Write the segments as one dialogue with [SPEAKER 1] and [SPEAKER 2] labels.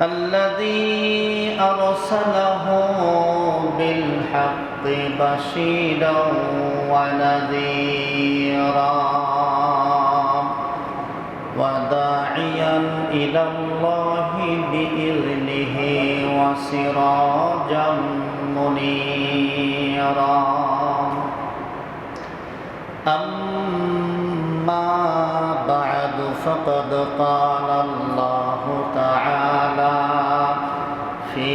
[SPEAKER 1] الذي أرسله بالحق بشيرا ونذيرا وداعيا إلى الله بإذنه وسراجا منيرا أما بعد فقد قال الله تعالى في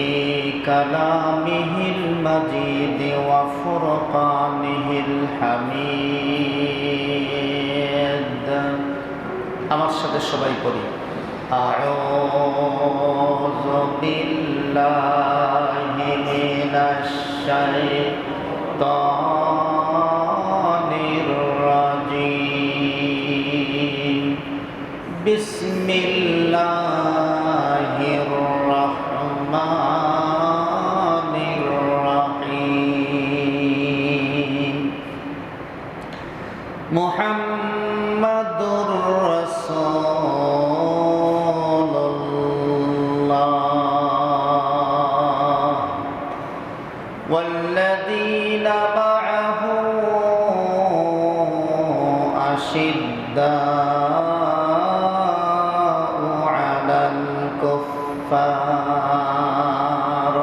[SPEAKER 1] كلامه المجيد وفرقانه الحميد আমার সাথে সবাই পড়ি আউযু বিল্লাহি মিনাশ শাইতানির রাজীম বিসমিল্লাহির রাহমানির রাহিম মুহাম্মাদুর রাসূলুল্লাহ والذين معه أشداء على الكفار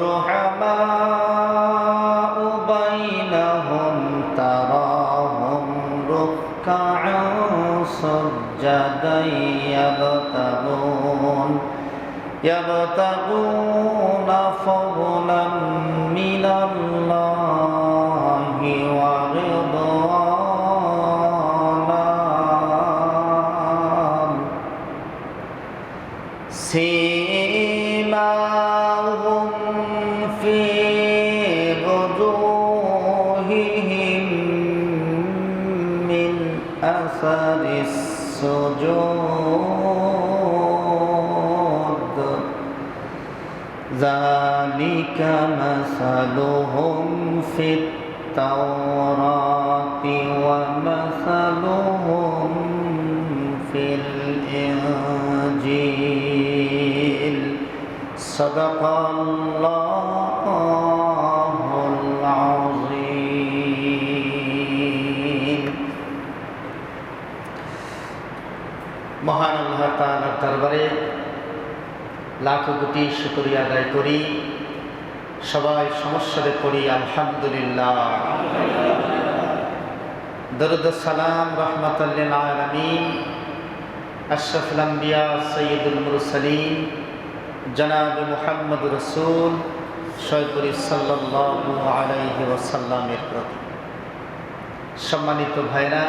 [SPEAKER 1] رحماء بينهم تراهم ركعا سجدا يبتغون فضلا من الله ورضوانا سيماهم في وجوههم من أثر السجود ذلك مثلهم في التوراة ومثلهم في الإنجيل صدق الله العظيم মহান আল্লাহ তাআলার দরবারে লাখো কোটি শুকরিয়া আদায় করি সবাই সমস্যারে পড়ি আলহামদুলিল্লাহ দরুদ ও সালাম রাহমাতাল লিল আলামিন আশরাফুল আম্বিয়া সাইয়্যিদুল মুরসালিন জনাব মুহাম্মদুর রাসূল সয়্যিদুর সাল্লাল্লাহু আলাইহি ওয়াসাল্লামের প্রতি সম্মানিত ভাইরা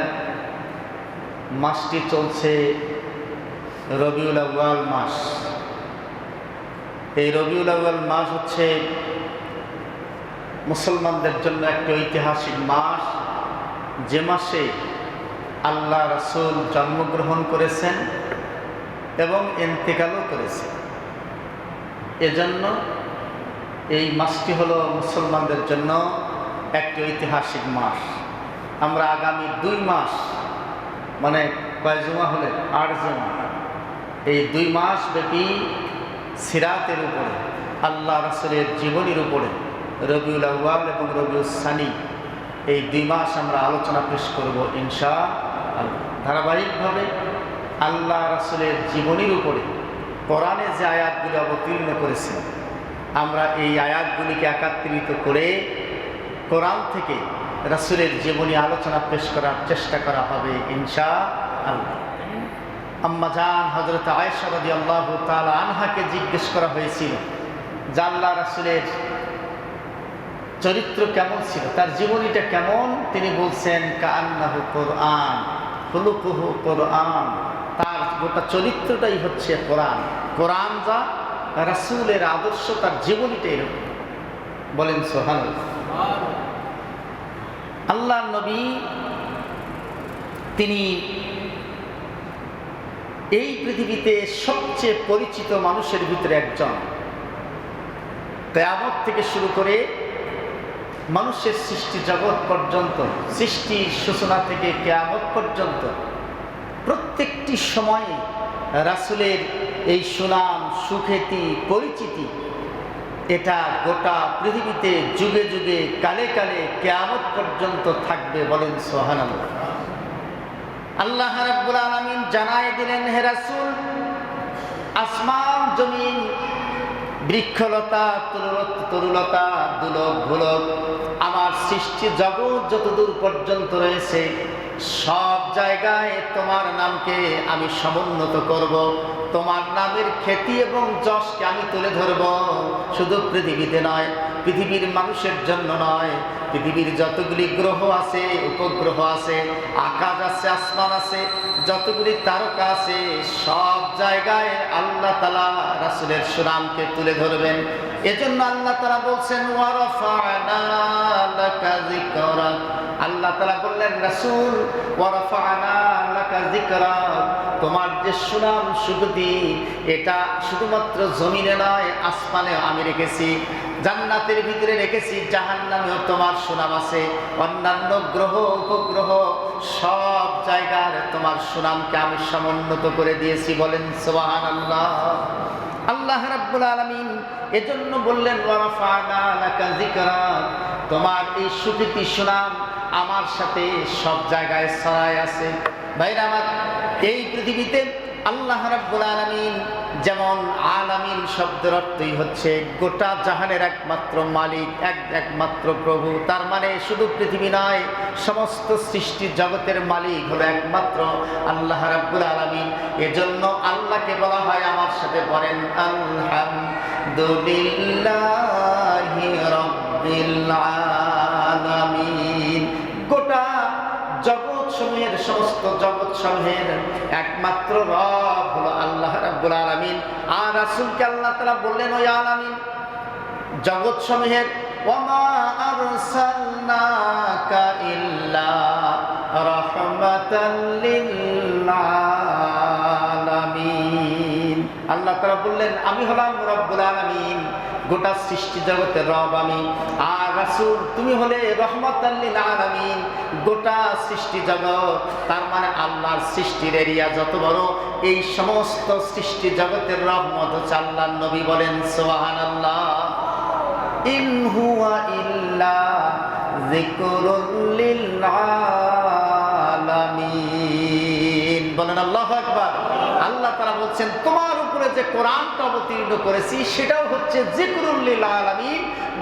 [SPEAKER 1] মাসটি চলছে রবিউল আউয়াল মাস এই রবিউল আউয়াল মাস হচ্ছে মুসলমানদের জন্য একটি ঐতিহাসিক মাস যে মাসে আল্লাহ রাসূল জন্মগ্রহণ করেছেন এবং ইন্তেকালও করেছেন এজন্য এই মাসটি হলো মুসলমানদের জন্য একটি ঐতিহাসিক মাস আমরা আগামী 2 মাস মানে কয় জুমা হলে 8 জুমা এই 2 মাস ব্যাপী সিরাতের উপরে আল্লাহ রাসূলের জীবনীর উপরে রবিউল আউয়াল এবং রবিউল সানি এই 2 মাস আমরা আলোচনা পেশ করব ইনশাআল্লাহ ধারাবাহিকভাবে আল্লাহ রাসূলের জীবনীর উপরে কোরআনে যে আয়াতগুলি অবতীর্ণ করেছেন আমরা এই আয়াতগুলিকে একত্রিত করে কোরআন থেকে রাসূলের জীবনী আলোচনা পেশ করার চেষ্টা করা হবে ইনশাআল্লাহ আম্মা জান হযরত আয়েশা রাদিয়াল্লাহু তাআলা আনহাকে জিজ্ঞেস করা হয়েছিল যে আল্লাহ রাসূলের চরিত্র কেমন ছিল তার জীবনীটা কেমন তিনি বলছেন কাআন্নাহু কুরআন খুলুকুহু কুরআন তার গোটা চরিত্রটাই হচ্ছে কোরআন কোরআন যা রাসূলের আদর্শ তার জীবনীটাই এরকম বলেন সুবহানাল্লাহ আল্লাহর নবী তিনি এই পৃথিবীতে সবচেয়ে পরিচিত মানুষের ভিতরে একজন কিয়ামত থেকে শুরু করে মানুষের সৃষ্টি জগৎ পর্যন্ত সৃষ্টির সূচনা থেকে কিয়ামত পর্যন্ত প্রত্যেকটি সময়ে রাসূলের এই সুনাম সুখ্যাতি পরিচিতি এটা গোটা পৃথিবীতে যুগে যুগে কালে কালে কিয়ামত পর্যন্ত থাকবে। বলেন সুবহানাল্লাহ। আল্লাহ রাব্বুল আলামিন জানায় দিলেন, হে রাসূল, আসমান জমিন, বৃক্ষলতা, তরুলতা, দুলক ভুলক, আমার সৃষ্টি জগৎ যতদূর পর্যন্ত রয়েছে সব জায়গায় তোমার নামকে আমি সমুন্নত করব। তোমার নামের খ্যাতি এবং যশকে আমি তুলে ধরব। শুধু পৃথিবীতে নয়, পৃথিবীর মানুষের জন্য নয়, পৃথিবীর যতগুলি গ্রহ আছে, উপগ্রহ আছে, আকাশ আছে, আসমান আছে, যতগুলি তারকা আছে, সব জায়গায় আল্লাহ তাআলা রাসূলের সুনামকে তুলে ধরবেন। এজন্য আল্লাহ তাআলা বলছেন, ওয়া রাফা'না লাকা যিকরাক। আল্লাহ তাআলা বললেন, রাসূল, ওয়া রাফা'না লাকা যিকরাক, তোমার যে সুনাম সুখ্যাতি এটা শুধুমাত্র জমিনে নয়, আসমানে আমি রেখেছি, জান্নাতের ভিতরে রেখেছি, জাহান্নামেও তোমার সুনাম আছে। অন্যান্য গ্রহ উপগ্রহ সব জায়গার তোমার সুনামকে আমি সমুন্নত করে দিয়েছি। বলেন সুবহানাল্লাহ। আল্লাহ রাব্বুল আলামিন এজন্য বললেন, ওয়া রাফা'না লাকা যিকরাক, তোমার এই সুখ্যাতি সুনাম আমার সাথে সব জায়গায় ছড়ায় আছে। ভাইরা আমার, এই পৃথিবীতে আল্লাহ রাব্বুল আলামিন, যেমন আলামিন শব্দের অর্থই হচ্ছে গোটা জাহানের একমাত্র মালিক, একমাত্র প্রভু। তার মানে শুধু পৃথিবী নয়, সমস্ত সৃষ্টি জগতের মালিক হলো একমাত্র আল্লাহ রাব্বুল আলামিন। এজন্য আল্লাহকে বলা হয়, আমার সাথে বলেন, আলহামদুলিল্লাহি রাব্বিল আলামিন। গোটা জগৎ সমূহের, সমস্ত জগৎ সমূহের একমাত্র রব হলো আল্লাহ রাব্বুল আলামিন। আর রাসূলকে আল্লাহ তাআলা বললেন, ও আলামিন, জগৎ সমূহের, ওয়ামা আরসালনাকা ইল্লা রাহমাতাল লিল আলামিন। আল্লাহ তাআলা বললেন, আমি হলাম রব্বুল আলামিন, গোটা সৃষ্টি জগতের রব আমি। আর রাসূল, তুমি হলে রহমাতাল লিল আলামিন, গোটা সৃষ্টি জগৎ। তার মানে আল্লাহর সৃষ্টির এরিয়া যত বড়, এই সমস্ত সৃষ্টি জগতের রহমত হচ্ছে আল্লাহর নবী। বলেন সুবহানাল্লাহ। ইন হুয়া ইল্লা যিকরুল লিল আলামিন। বলেন আল্লাহু আকবার। আল্লাহ তাআলা বলছেন, তোমার উপরে যে কোরআনটা অবতীর্ণ করেছি সেটাও হচ্ছে যিকরুল লিল আলামিন,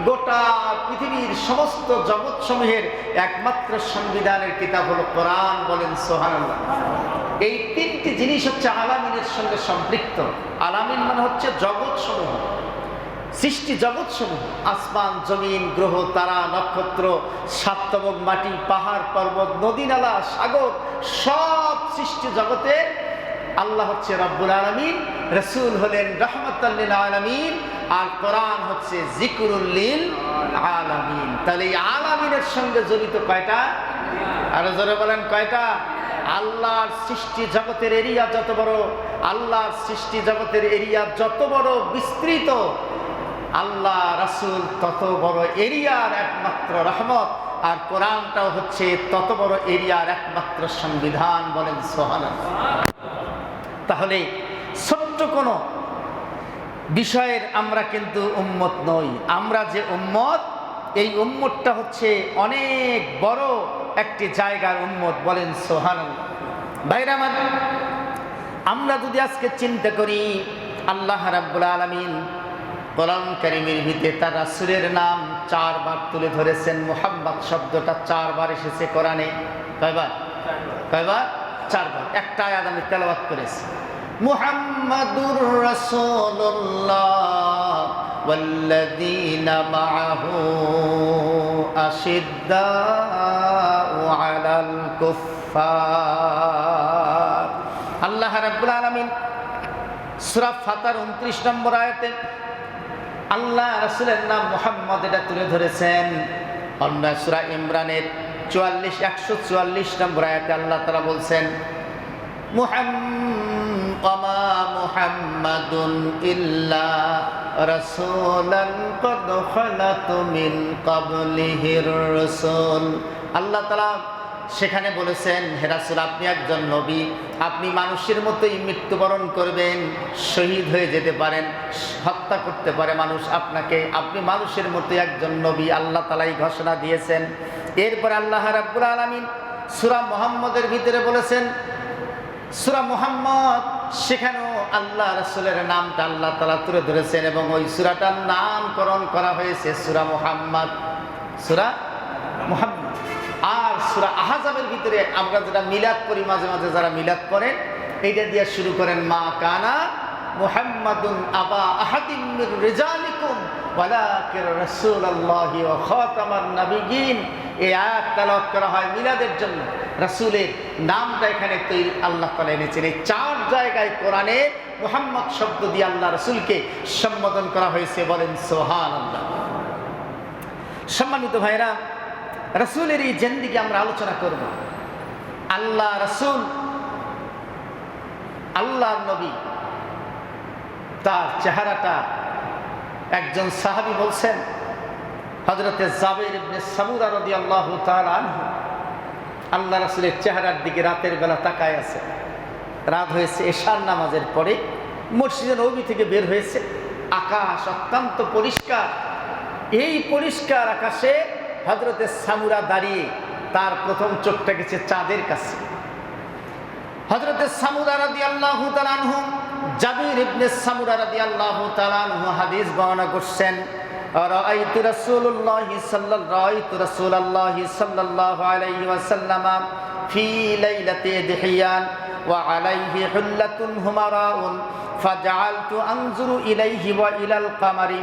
[SPEAKER 1] গোটা পৃথিবীর সমস্ত জগৎ সমূহের একমাত্র সংবিধানের কিতাব হলো কোরআন। বলেন সুবহানাল্লাহ। এই তিনটি জিনিস হচ্ছে আলামিনের সঙ্গে সম্পৃক্ত। আলামিন মানে হচ্ছে জগৎ সমূহ, সৃষ্টি জগৎ সমূহ, আসমান জমিন, গ্রহ তারা, নক্ষত্র, সাতবক মাটি, পাহাড় পর্বত, নদী নালা, সাগর, সব সৃষ্টি জগতে আল্লাহ হচ্ছে রব্বুল আলামিন, রাসূল হলেন রাহমাতাল লিল আলামিন, আর কোরআন হচ্ছে যিকরুল লিল আলামিন। তাহলে এই আলামিনের সঙ্গে জড়িত কয়টা? আরো জোরে বলেন, কয়টা? আল্লাহর সৃষ্টি জগতের এরিয়া যত বড়, আল্লাহর সৃষ্টি জগতের এরিয়া যত বড় বিস্তৃত, আল্লাহ রাসূল তত বড় এরিয়ার একমাত্র রহমত, আর কোরআনটাও হচ্ছে তত বড় এরিয়ার একমাত্র সংবিধান। বলেন সুবহানাল্লাহ। তাহলে ছোট্ট কোনো বিষয়ের আমরা কিন্তু উম্মত নই। আমরা যে উম্মত, এই উম্মতটা হচ্ছে অনেক বড় একটি জায়গার উম্মত। বলেন সুবহানাল্লাহ। ভাইরা আমার, আমরা যদি আজকে চিন্তা করি, আল্লাহ রাব্বুল আলামিন কোরআন কারীমের ভিতরে তার রাসূলের নাম 4 বার তুলে ধরেছেন। মুহাম্মদ শব্দটা 4 বার এসেছে কোরআনে। কয়বার? 4 বার। একটা আয়াত আমি তেলাওয়াত করেছি, মুহাম্মাদুর রাসূলুল্লাহ ওয়াল্লাযীনা মাআহু আশিদ্দাউ আলাল কুফফার। আল্লাহ রাব্বুল আলামিন সূরা ফাতির 29 নম্বর আয়াতে আল্লাহ রাসূলের নাম মুহাম্মদ এটা তুলে ধরেছেন। অন্য সূরা ইমরানের 144 নম্বর আয়াতে আল্লাহ তাআলা বলছেন, মুহাম্মাদুন ইল্লা রাসূলান ক্বাদ খালাত মিন ক্বাবলিহির রাসূল। আল্লাহ তাআলা সেখানে বলেছেন, হে রাসূল, আপনি একজন নবী, আপনি মানুষের মতোই মৃত্যুবরণ করবেন, শহীদ হয়ে যেতে পারেন, হত্যা করতে পারে মানুষ আপনাকে, আপনি মানুষের মতোই একজন নবী, আল্লাহ তাআলাই ঘোষণা দিয়েছেন। এরপর আল্লাহ রাব্বুল আলামিন সূরা মুহাম্মদের ভিতরে বলেছেন, সূরা মুহাম্মদ, সেখানেও আল্লাহ রাসূলের নামটা আল্লাহ তাআলা তুলে ধরেছেন এবং ওই সূরাটার নামকরণ করা হয়েছে সূরা মুহাম্মদ, সূরা মুহাম্মদ। আর সূরা আহজাবের ভিতরে আমরা যেটা মিলাদ পড়ি, মাঝে মাঝে যারা মিলাদ পড়েন, এইটা দিয়ে শুরু করেন, মা কানা মুহাম্মাদুন আবা আহাদিম মির রিজালিকুম ওয়ালাকিন রাসূলুল্লাহি ওয়া খাতামান নাবিয়্যিন। এই আয়াত তেলাওয়াত করা হয় মিলাদের জন্য। রাসূলের নামটা এখানে তৈরি আল্লাহ তাআলা এনেছেন। এই 4 জায়গায় কোরআনে মুহাম্মদ শব্দ দিয়ে আল্লাহ রাসূলকে সম্বোধন করা হয়েছে, বলেন সুবহানাল্লাহ। সম্মানিত ভাইরা, রাসূলের এই জিন্দেগি আমরা আলোচনা করব। আল্লাহ রাসূল, আল্লাহর নবী, তার চেহারাটা একজন সাহাবী বলছেন, হযরতে জাবের ইবনে সামুরা রাদিয়াল্লাহু তাআলা আনহু আল্লাহ রাসূলের চেহারার দিকে রাতের বেলা তাকায় আছে। রাত হয়েছে, এশার নামাজের পরে মসজিদে নববী থেকে বের হয়েছে। আকাশ অত্যন্ত পরিষ্কার। এই পরিষ্কার আকাশে হযরতে সামুরা দাঁড়িয়ে, তার প্রথম চোখটা গেছে চাঁদের কাছে। হযরতে সামুরা রাদিয়াল্লাহু তাআলা আনহু, জাবির ইবনে সামুরা রাদিয়াল্লাহু তাআলা আনহু হাদিস বর্ণনা করছেন, রাআইতু রাসূলুল্লাহি সাল্লাল্লাহু আলাইহি ওয়াসাল্লাম ফি লাইলাতি দিহিয়ান ওয়া আলাইহি হুল্লাতুন হুমারাউন ফাজআলতু আনজুরু ইলাইহি ওয়া ইলাল কামারি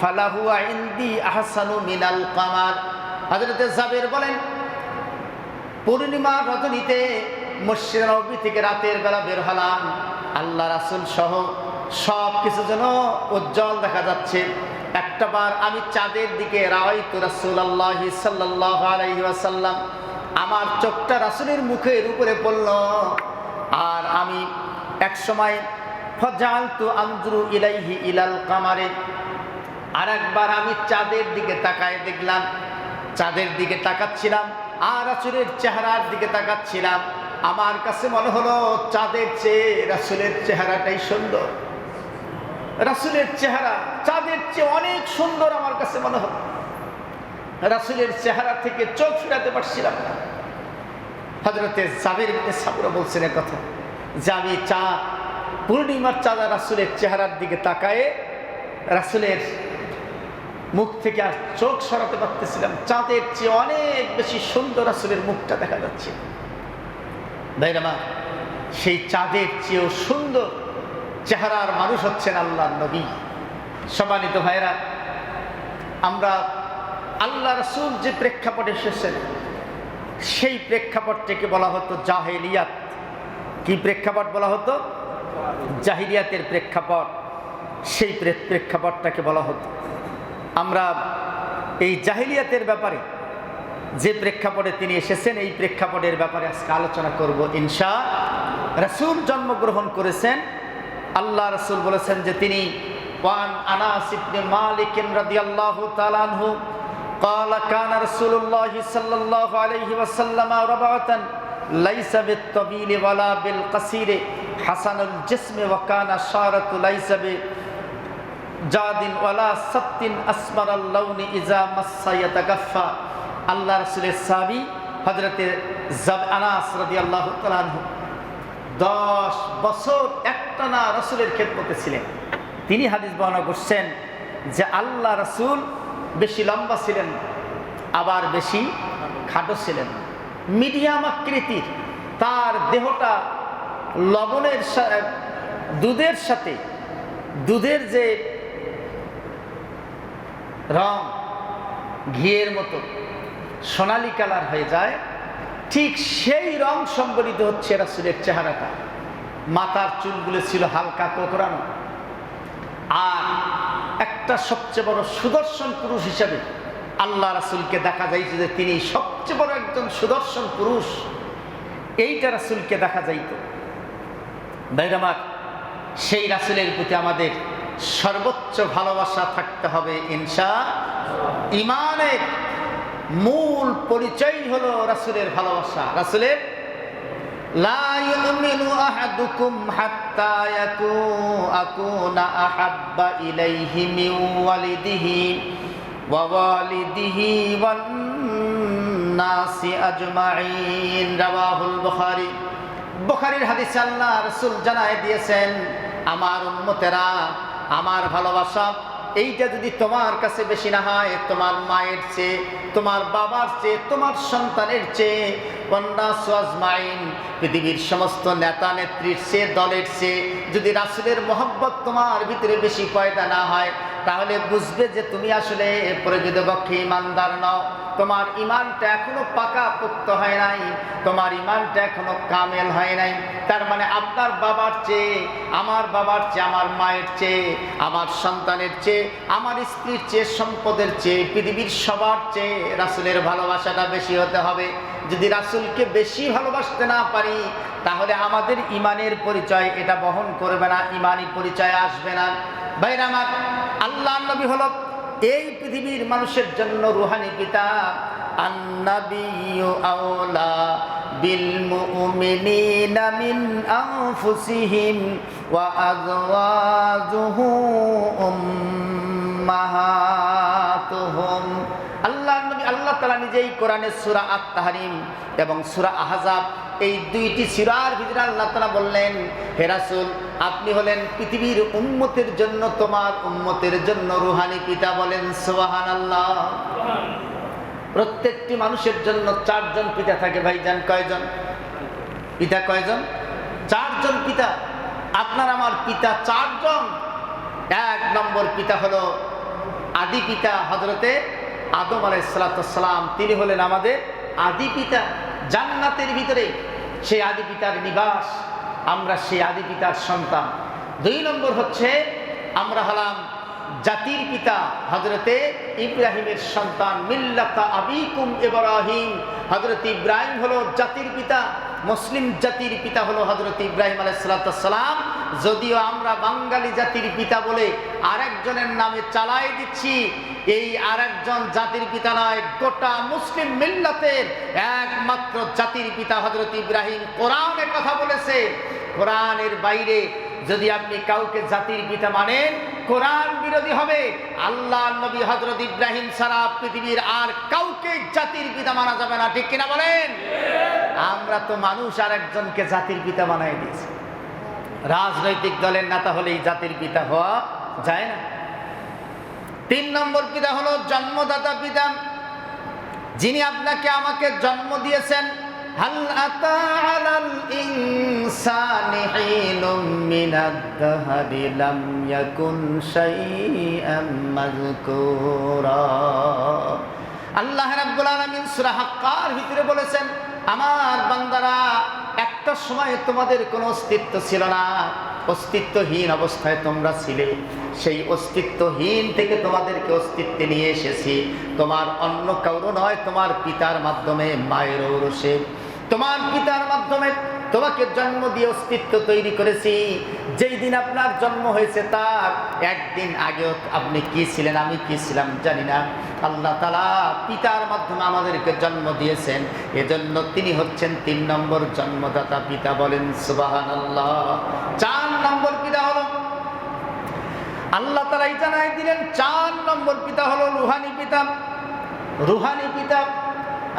[SPEAKER 1] ফালাহু ইনদি আহসানু মিনাল কামার। হযরতে জাবের বলেন, পূর্ণিমা রজনীতে মসজিদ নববী থেকে রাতের বেলা বের হলাম, আল্লাহ রাসূল সহ সব কিছু যেন উজ্জ্বল দেখা যাচ্ছে। একটা বার আমি চাঁদের দিকে, রাআইতু রাসূলুল্লাহি সাল্লাল্লাহু আলাইহি ওয়াসাল্লাম, আমার চোখটা রাসূলের মুখের উপরে পড়ল। আর আমি এক সময় ফাজআলতু আনজুরু ইলাইহি ইলাল কামারে, আর একবার আমি চাঁদের দিকে তাকায় দেখলাম, চাঁদের দিকে তাকাচ্ছিলাম আর রাসূলের চেহারার দিকে তাকাচ্ছিলাম। আমার কাছে মনে হলো চাঁদের চেয়ে রাসূলের চেহারাটাই সুন্দর। রাসূলের চেহারা চাঁদের চেয়ে অনেক সুন্দর আমার কাছে মনে হলো। রাসূলের চেহারা থেকে চোখ ফেরাতে পারছিলাম না। হযরতে জাবির ইবনে সামুরা বলছেন কথা, যে আমি চাঁদ, পূর্ণিমার চাঁদ রাসূলের চেহারার দিকে তাকায়ে রাসূলের মুখ থেকে আর চোখ সরাতে পারতেছিলাম। চাঁদের চেয়ে অনেক বেশি সুন্দর রাসূলের মুখটা দেখা যাচ্ছে। ভাইরা, সেই চাঁদের চেয়েও সুন্দর চেহারার মানুষ হচ্ছেন আল্লাহর নবী। সম্মানিত ভাইরা, আমরা আল্লাহ রাসূল যে প্রেক্ষাপটে এসেছেন, সেই প্রেক্ষাপটটাকে বলা হতো জাহেলিয়াত। কি প্রেক্ষাপট বলা হতো? জাহিলিয়াতের প্রেক্ষাপট। সেই প্রেক্ষাপটটাকে বলা হতো। আমরা এই জাহিলিয়াতের ব্যাপারে, যে প্রেক্ষাপটে তিনি এসেছেন, এই প্রেক্ষাপটের ব্যাপারে আজকে আলোচনা করব ইনশাআল্লাহ। রাসূল জন্মগ্রহণ করেছেন, আল্লাহ রাসূল বলেছেন যে তিনি ওয়ান আনাস ইবনে মালিক রাদিয়াল্লাহু তাআলা আনহু قال كان رسول الله صلى الله عليه وسلم ربعة ليس بالطويل ولا بالقصير حسن الجسم وكان شعره ليس بجاد ولا سط اسمر اللون اذا مس يتكفى। আল্লাহ রাসূলের সাহাবী হযরতে আনাস রাদিয়াল্লাহু তাআলা আনহু 10 বছর একটানা রাসূলের খেদমতে ছিলেন। তিনি হাদিস বর্ণনা করছেন যে আল্লাহ রাসূল বেশি লম্বা ছিলেন, আবার বেশি খাটো ছিলেন, মিডিয়াম আকৃতির। তার দেহটা লবণের দুধের সাথে, দুধের যে রং ঘিয়ের মতো সোনালী কালার হয়ে যায়, ঠিক সেই রং সম্বলিত হচ্ছে রাসূলের চেহারাটা। মাথার চুলগুলো ছিল হালকা কোকড়ানো। আর একটা সবচেয়ে বড় সুদর্শন পুরুষ হিসাবে আল্লাহ রাসূলকে দেখা যাইছে যে তিনি সবচেয়ে বড় একজন সুদর্শন পুরুষ, এইটা রাসূলকে দেখা যাইত। ভাইরা, সেই রাসূলের প্রতি আমাদের সর্বোচ্চ ভালোবাসা থাকতে হবে ইনশাআল্লাহ। ইমানের মূল পরিচয় হলো রাসূলের ভালোবাসা। রাসূলের লা ইউমিনু আহাদুকুম হাত্তা আকুনা আহাব্বা ইলাইহি মিন ওয়ালিদিহি ওয়া ওয়ালিদিহি ওয়ান নাসি আজমাইন। রাওয়াহুল বুখারী। বুখারীর হাদিসে আল্লাহ রাসূল জানায় দিয়েছেন, আমার উম্মতেরা, আমার ভালোবাসা এইটা যদি তোমার কাছে বেশি না হয়, তোমার মায়ের চেয়ে, তোমার বাবার চেয়ে, তোমার সন্তানের চেয়ে, ওয়ান্নাসু আজমাইন, পৃথিবীর সমস্ত নেতা নেত্রীর চেয়ে, দলের চেয়ে যদি রাসূলের মহব্বত তোমার ভিতরে বেশি পয়দা না হয়, তাহলে বুঝবে যে তুমি আসলে প্রকৃতপক্ষে ঈমানদার নও। তোমার ঈমানটা এখনো পাকা পোক্ত হয় নাই, তোমার ঈমানটা এখনো কামেল হয় নাই। তার মানে আপনার বাবার চেয়ে, আমার বাবার চেয়ে, আমার মায়ের চেয়ে, আমার সন্তানের চেয়ে, আমার স্ত্রীর চেয়ে, সম্পদের চেয়ে, পৃথিবীর সবার চেয়ে রাসূলের ভালোবাসাটা বেশি হতে হবে। যদি রাসূলকে বেশি ভালোবাসতে না পারি, তাহলে আমাদের ঈমানের পরিচয় এটা বহন করবে না, ঈমানি পরিচয় আসবে না। ভাইরা আমার, আল্লাহর নবী হলো এই পৃথিবীর মানুষের জন্য রূহানি পিতা। আন-নাবিয়্যু আওলা বিল মুমিনিনা মিন আনফুসিহিম ওয়া আযওয়াজুহু উম্মাহাতুহুম। আল্লাহর নবী, আল্লাহ তাআলা নিজেই কোরআনের সূরা আত-তাহরিম এবং সূরা আহজাব, এই দুইটি সূরার ভিতরে আল্লাহ তাআলা বললেন, হে রাসূল, আপনি হলেন পৃথিবীর উম্মতের জন্য, তোমার উম্মতের জন্য রূহানি পিতা। বলেন সুবহানাল্লাহ। প্রত্যেকটি মানুষের জন্য চারজন পিতা থাকে। ভাইজান, কয়জন পিতা? কয়জন? চারজন পিতা। আপনার আমার পিতা চারজন। এক নম্বর পিতা হলো আদি পিতা হযরতে আদম আলাইহিস সালাম। তিনি হলেন আমাদের আদি পিতা। জান্নাতের ভিতরে সেই আদি পিতার নিবাস, আমরা সেই আদি পিতার সন্তান। দুই নম্বর হচ্ছে আমরা হলাম জাতির পিতা হযরতে ইব্রাহিমের সন্তান। মিল্লাতা আবিকুম ইব্রাহিম, হযরত ইব্রাহিম হলো জাতির পিতা। মুসলিম জাতির পিতা হলো হযরত ইব্রাহিম আলাইহিস সালাম। যদিও আমরা বাঙালি জাতির পিতা বলে আরেকজনের নামে চালাই দিচ্ছি, এই আরেকজন জাতির পিতা নয়, গোটা মুসলিম মিল্লাতের একমাত্র জাতির পিতা হযরত ইব্রাহিম। কোরআনে কথা বলেছে, কোরআনের বাইরে যদি আপনি কাউকে জাতির পিতা মানেন, কোরআন বিরোধী হবে। আল্লাহর নবী হযরত ইব্রাহিম ছাড়া পৃথিবীর আর কাউকে জাতির পিতা মানা যাবে না। ঠিক কিনা বলেন? আমরা তো মানুষ আর একজনকে জাতির পিতা বানাই দিয়েছি। রাজনৈতিক দলের নেতা হলেই জাতির পিতা হওয়া যায় না। তিন নম্বর পিতা হলো জন্মদাতা পিতা, যিনি আপনাকে আমাকে জন্ম দিয়েছেন। হাল আতা আলাল ইনসানি হিনুম মিনাদ দাহরি লাম ইয়াকুন শাইআম মাযকুরা। আল্লাহ রাব্বুল আলামিন সূরা হাক্কার ভিতরে বলেছেন, আমার বান্দারা, একটা সময় তোমাদের কোনো অস্তিত্ব ছিল না, অস্তিত্বহীন অবস্থায় তোমরা ছিলে। সেই অস্তিত্বহীন থেকে তোমাদেরকে অস্তিত্বে নিয়ে এসেছি। তোমার অন্য কারো নয়, তোমার পিতার মাধ্যমে, মায়ের ঔরসে তোমার পিতার মাধ্যমে তোমাকে জন্ম দিয়ে অস্তিত্ব তৈরি করেছি। যেই দিন আপনার জন্ম হয়েছে তার একদিন আগেও আপনি কি ছিলেন, আমি কি ছিলাম জানি না। আল্লাহ তাআলা পিতার মাধ্যমে আমাদেরকে জন্ম দিয়েছেন, এজন্য তিনি হচ্ছেন ৩ নম্বর জন্মদাতা পিতা। বলেন সুবহানাল্লাহ। ৪ নম্বর পিতা হলো, আল্লাহ তাআলা জানাই দিলেন, ৪ নম্বর পিতা হলো রূহানি পিতা। রূহানি পিতা,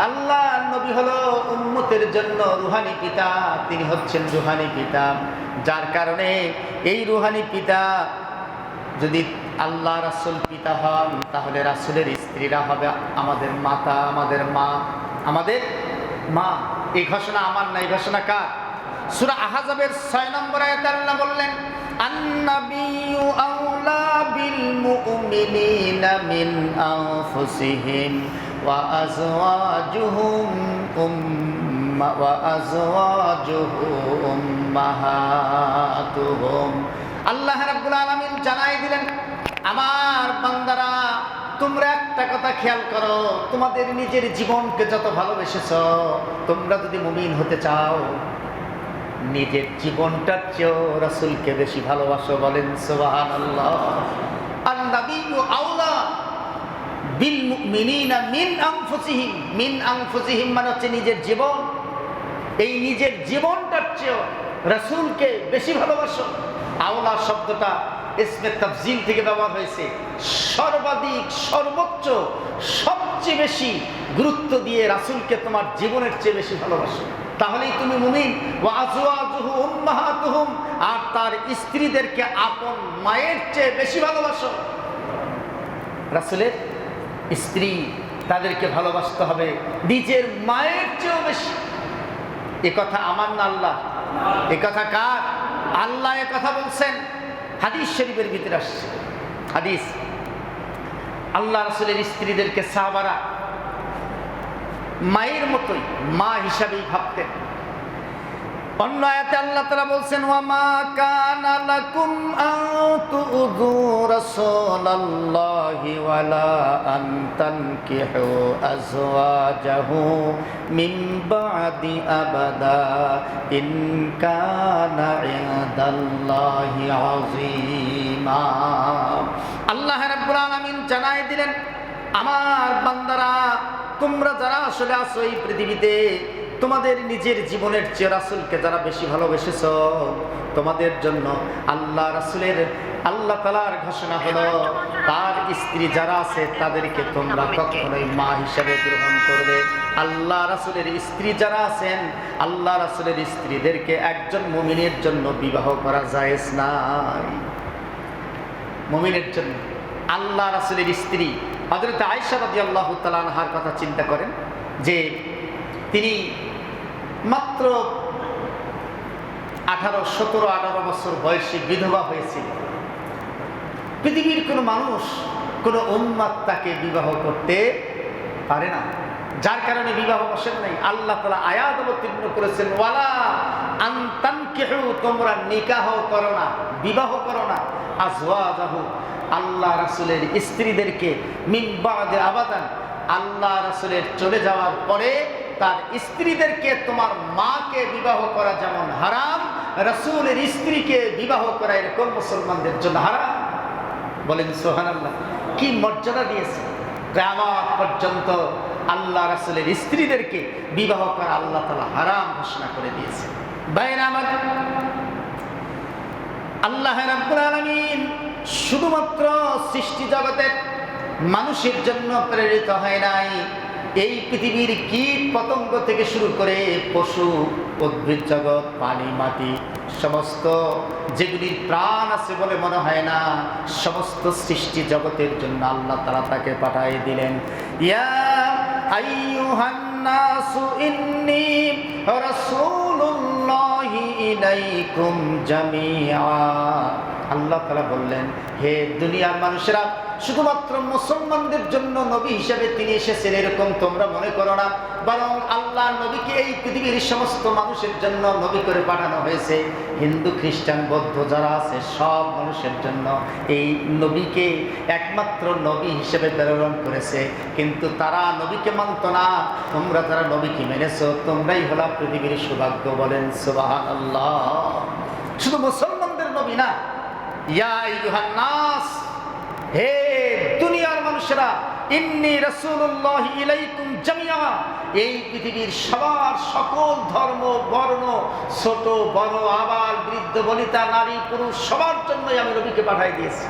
[SPEAKER 1] আল্লাহ নবী হলো উম্মতের জন্য রূহানি পিতা। তিনি হচ্ছেন রূহানি পিতা, যার কারণে এই রূহানি পিতা, যদি আল্লাহ রাসূল পিতা হন, তাহলে রাসূলের স্ত্রীরা হবে আমাদের মাতা, আমাদের মা, আমাদের মা। এই ঘোষণা আমার না, এই ঘোষণা কার? সূরা আহজাবের ৬ নম্বর আয়াতে আল্লাহ বললেন, আন-নাবিয়্যু আওলা বিল মুমিনিনা মিন আনফুসিহিম ওয়া আযওয়াজুহুম উম্মাহাতুহুম। আল্লাহ রাব্বুল আলামিন জানাই দিলেন, আমার বান্দারা, তোমরা একটা কথা খেয়াল করো, তোমাদের নিজের জীবনকে যত ভালোবেসেছ, তোমরা যদি মুমিন হতে চাও, নিজের জীবনটার চেয়েও রাসূলকে বেশি ভালোবাসো। বলেন সুবহানাল্লাহ। আন-নাবিয়্যু আওলা বিল মুমিনিনা মিন আনফুসিহিম, মিন আনফুসিহিম মানে হচ্ছে নিজের জীবন। এই নিজের জীবনটার চেয়েও রাসূলকে বেশি ভালোবাসো। আওলা শব্দটা ইসমে তাফজিল থেকে ব্যবহার হয়েছে, সর্বাধিক, সর্বোচ্চ, সবচেয়ে বেশি গুরুত্ব দিয়ে রাসূলকে তোমার জীবনের চেয়ে বেশি ভালোবাসো, তাহলেই তুমি মুমিন। ওয়া আজওয়াজুহু উম্মাহাতুহুম, আর তার স্ত্রীদেরকে আপন মায়ের চেয়ে বেশি ভালোবাসো। রাসূলের স্ত্রী, তাদেরকে ভালোবাসতে হবে নিজের মায়ের চেয়েও বেশি। এ কথা আমার না আল্লাহ? এ কথা কার? আল্লাহ এ কথা বলছেন, হাদিস শরীফের ভিতরে আসছে হাদিস। আল্লাহ রাসূলের স্ত্রীদেরকে সাহাবারা মায়ের মতোই, মা হিসাবেই ভাবতেন। অন্য আয়াতে আল্লাহ তাআলা বলছেন, ওয়া মা কানা লাকুম আন তুযু রাসূলাল্লাহি ওয়ালা আন তানকিহু আজওয়াজাহু মিন বাদি আবাদা ইন কানা ইনদাল্লাহি আযীমা। আল্লাহ রাব্বুল আলামিন জানাই দিলেন, আমার বান্দারা, তোমরা যারা আসলে আছো এই পৃথিবীতে, তোমাদের নিজের জীবনের চেয়ে রাসূলকে যারা বেশি ভালোবেসেছ, তোমাদের জন্য আল্লাহ রাসূলের, আল্লাহ তাআলার ঘোষণা হলো, তার স্ত্রী যারা আছে তাদেরকে তোমরা কখনোই মা হিসাবে গ্রহণ করবে। আল্লাহ রাসূলের স্ত্রী যারা আছেন, আল্লাহ রাসূলের স্ত্রীদেরকে একজন মুমিনের জন্য বিবাহ করা জায়েজ নাই। মুমিনের জন্য আল্লাহ রাসূলের স্ত্রী হযরত আয়েশা রাদিয়াল্লাহু তাআলা আনহার কথা চিন্তা করেন, যে তিনি মাত্র 17-18 বছর বয়সে বিধবা হয়েছিল। পৃথিবীর কোনো মানুষ, কোনো উম্মত তাকে বিবাহ করতে পারে না, যার কারণে বিবাহ বসেন নাই। আল্লাহ তাআলা আয়াত অবতীর্ণ করেছেন, ওয়ালা আন তানকিহু, তোমরা নিকাহ করো না, বিবাহ করো না, আজওয়াজাহু, আল্লাহ রাসূলের স্ত্রীদেরকে, মিন বাদি আবাদান, আল্লাহ রাসূলের চলে যাওয়ার পরে তার স্ত্রীদেরকে, তোমার মাকে বিবাহ করা যেমন হারাম, রাসূলের স্ত্রীকে বিবাহ করা এরকম মুসলমানদের জন্য হারাম। বলেন সুবহানাল্লাহ। কি মর্যাদা দিয়েছে! কিয়ামত পর্যন্ত আল্লাহ রাসূলের স্ত্রীদেরকে বিবাহ করা আল্লাহ তাআলা হারাম ঘোষণা করে দিয়েছে। ভাইরা আমার, আল্লাহ রাব্বুল আলামিন শুধুমাত্র সৃষ্টি জগতের মানুষের জন্য প্রেরিত হয় নাই। এই পৃথিবীর কীট পতঙ্গ থেকে শুরু করে পশু, উদ্ভিদ জগৎ, পানি, মাটি, সমস্ত যেগুলির প্রাণ আছে বলে মনে হয় না, সমস্ত সৃষ্টি জগতের জন্য আল্লাহ তাআলা তাকে পাঠিয়ে দিলেন। ইয়া আইয়ুহান নাসু ইন্নী রাসূলুল্লাহি ইলাইকুম জামিআ। আল্লাহ তাআলা বললেন, হে দুনিয়ার মানুষেরা, শুধুমাত্র মুসলমানদের জন্য নবী হিসেবে তিনি এসেছেন এরকম তোমরা মনে করো না, বরং আল্লাহ নবীকে এই পৃথিবীর সমস্ত মানুষের জন্য নবী করে পাঠানো হয়েছে। হিন্দু, খ্রিস্টান, বৌদ্ধ যারা আছে সব মানুষের জন্য এই নবীকে একমাত্র নবী হিসেবে প্রেরণ করেছে, কিন্তু তারা নবীকে মানত না। তোমরা যারা নবীকে মেনেছো, তোমরাই হলো পৃথিবীর সৌভাগ্য। বলেন সুবহানাল্লাহ। শুধু মুসলমানদের নবী না, ইয়া আইয়ুহান নাস, হে দুনিয়ার মানুষেরা, ইন্নী রাসূলুল্লাহি ইলাইকুম জামিআ, এই পৃথিবীর সবার, সকল ধর্ম, বর্ণ, ছোট বড়, আবাল বৃদ্ধ বনিতা, নারী পুরুষ, সবার জন্যই আমি নবীকে পাঠিয়ে দিয়েছি।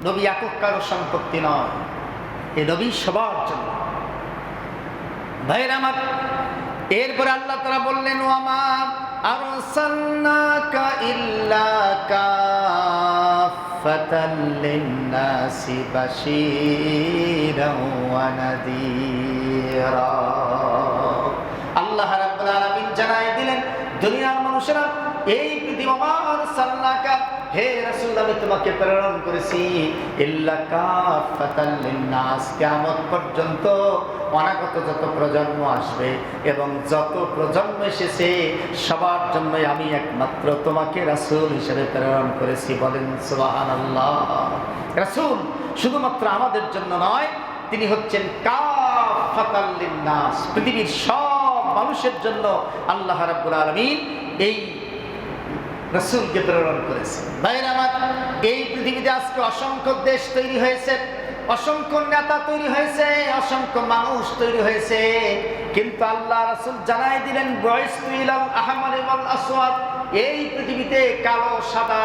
[SPEAKER 1] নবী একক কারো সম্পত্তি নয়, এই নবী সবার জন্য। ভাইরা আমার, এরপরে আল্লাহ তাআলা বললেন, ওয়া মা আরসালনাকা ইল্লা কাফাতাল লিন্নাসি বাশীরাও ওয়া নাযীরা। আল্লাহ রাব্বুল আলামিন জানাই দিলেন, দুনিয়ার মানুষেরা, এই পৃথিবী, ওয়া মা আরসালনাকা, হে রাসূল, আমি তোমাকে প্রেরণ করেছি ইল্লা কাফাতাল লিন্নাস, কিয়ামত পর্যন্ত অনাগত যত প্রজন্ম আসবে এবং যত প্রজন্ম এসেছে সবার জন্যই আমি একমাত্র তোমাকে রাসূল হিসেবে প্রেরণ করেছি। বলেন সুবহানাল্লাহ। রাসূল শুধুমাত্র আমাদের জন্য নয়, তিনি হচ্ছেন কাফাতাল লিন্নাস, পৃথিবীর সব মানুষের জন্য আল্লাহ রাব্বুল আলামিন এই রাসূলকে প্রেরণ করেছে। ভাইরা আমার, এই পৃথিবীতে আজকে অসংখ্য দেশ তৈরি হয়েছে, অসংখ্য নেতা তৈরি হয়েছে, অসংখ্য মানুষ তৈরি হয়েছে, কিন্তু আল্লাহ রাসূল জানাই দিলেন বুইসতু ইলাল আহমারি ওয়াল আসওয়াদ, এই পৃথিবীতে কালো সাদা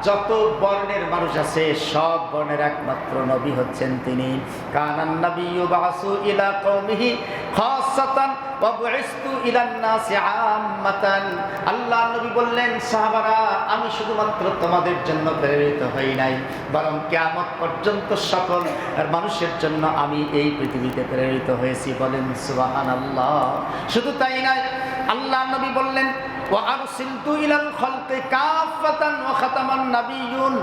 [SPEAKER 1] যত বর্ণের মানুষ আছে সব বর্ণের একমাত্র নবী হচ্ছেন তিনি। কানান নাবিয়্যু বাসু ইলা কওমিহি খাসাতান ওয়া বুইসতু ইলান নাসি আম্মাতান। আল্লাহ নবী বললেন, সাহাবারা, আমি শুধুমাত্র তোমাদের জন্য প্রেরিত হই নাই, বরং কিয়ামত পর্যন্ত সকল মানুষের জন্য আমি এই পৃথিবীতে প্রেরিত হয়েছি। বলেন সুবহানাল্লাহ। শুধু তাই নয়, আল্লাহ নবী বললেন ওয়ারসিলতু ইলাল খালকি কাফাতান ওয়া খাতামান নাবিয়্যুন।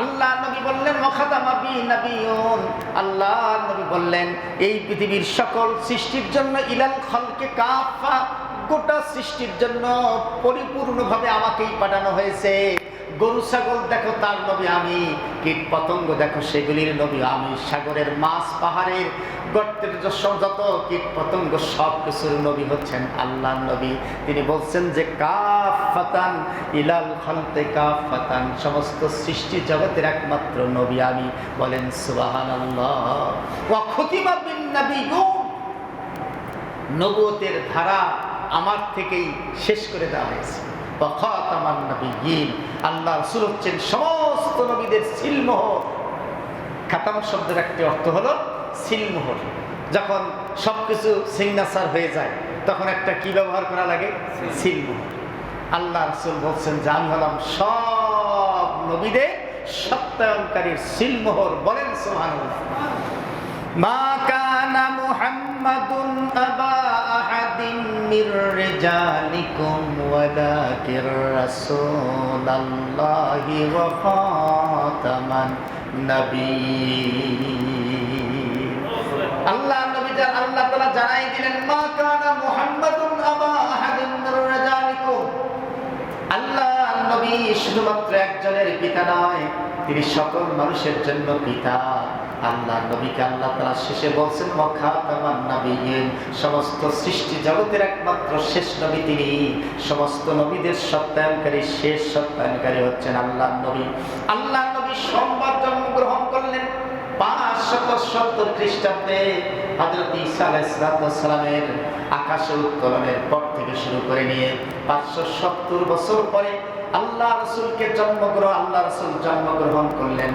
[SPEAKER 1] আল্লাহ নবী বললেন ওয়া খাতামা বি নাবিয়্যুন। আল্লাহ নবী বললেন এই পৃথিবীর সকল সৃষ্টির জন্য ইলাল খালকি কাফা, গোটা সৃষ্টির জন্য পরিপূর্ণভাবে আমাকেই পাঠানো হয়েছে। গরু ছাগল দেখো তার নবী আমি, কীট পতঙ্গ দেখো সেগুলির নবী আমি, সাগরের মাছ পাহাড়ের গর্তের যত কীট পতঙ্গ সব কিছুর নবী হচ্ছেন আল্লাহ নবী। তিনি বলছেন যে কাফাতান ইলাল খালকি কাফাতান, সমস্ত সৃষ্টি জগতের একমাত্র নবী আমি। বলেন সুবহানাল্লাহ। ওয়া খুতিমা বিন নাবিয়্যুন, নবুয়তের ধারা আমার থেকেই শেষ করে দেওয়া হয়েছে। ওয়া খাতামান নাবিয়্যিন, আল্লাহ রাসূল হচ্ছেন সমস্ত নবীদের সিলমোহর। খাতাম শব্দের একটি অর্থ হলো সিলমোহর। যখন সবকিছু সিগনেচার হয়ে যায় তখন একটা কি ব্যবহার করা লাগে? সিলমোহর। আল্লাহ রাসূল বলছেন যে আমি হলাম সব নবীদের সত্যায়নকারীর সিলমোহর। বলেন সুবহানাল্লাহ। মা কানা মুহাম্মাদুন আবা আহাদিন মির রিজালিকুম ওয়ালাকির রাসূলুল্লাহি ওয়া খাতামান নাবিয়্যিন। আল্লাহ তাআলা জানাই দিলেন মা কানা মুহাম্মাদুন আবা আহাদিন মির রিজালিকুম। আল্লাহ নবী শুধুমাত্র একজনের পিতা নয়, তিনি সকল মানুষের জন্য পিতা। আল্লাহ নবীকে আল্লাহ তাআলা শেষে বলছেন ওয়া খাতামান নাবিয়্যিন, সমস্ত সৃষ্টি জগতের একমাত্র শেষ নবী তিনি। সমস্ত নবীদের সত্যায়নকারী, শেষ সত্যায়নকারী হচ্ছেন আল্লাহ নবী। আল্লাহ নবী সোমবার জন্মগ্রহণ করলেন 570 খ্রিস্টাব্দে। হযরত ঈসা আলাইহিস সালামের আকাশে উত্তোলনের পর থেকে শুরু করে নিয়ে 570 বছর পরে আল্লাহ রাসূলকে আল্লাহ রাসূল জন্মগ্রহণ করলেন।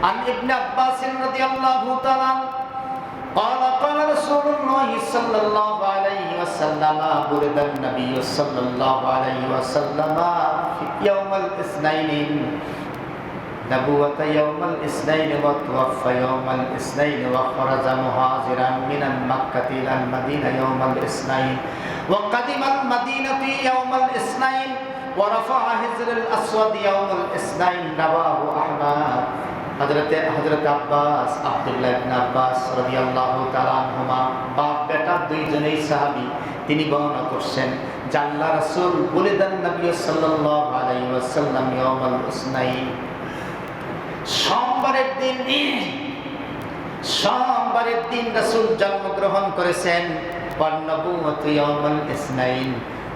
[SPEAKER 1] আন ইবনে আব্বাস রাদিয়াল্লাহু তাআলা قال قال رسول الله صلى الله عليه وسلم ولد النبي صلى الله عليه وسلم يوم الاثنين نبوة يوم الاثنين وتوفى يوم الاثنين وخرج مهاجرا من مكة إلى المدينة يوم الاثنين وقدم المدينة يوم الاثنين ورفع حجر الأسود يوم الاثنين رواه أحمد। হযরত আব্বাস, আব্দুল্লাহ ইবনে আব্বাস রাদিয়াল্লাহু তাআলা আনহুমা, বাপ বেটা দুইজনেই সাহাবী, তিনি বর্ণনা করছেন যে আল্লাহ রাসূল বুলিদান নবী সাল্লাল্লাহু আলাইহি ওয়াসাল্লাম ইয়াউমাল ইসনাইন, সোমবারের দিন রাসূল জন্মগ্রহণ করেছেন। নবুওয়াতু ইয়াউমাল ইসনাইন,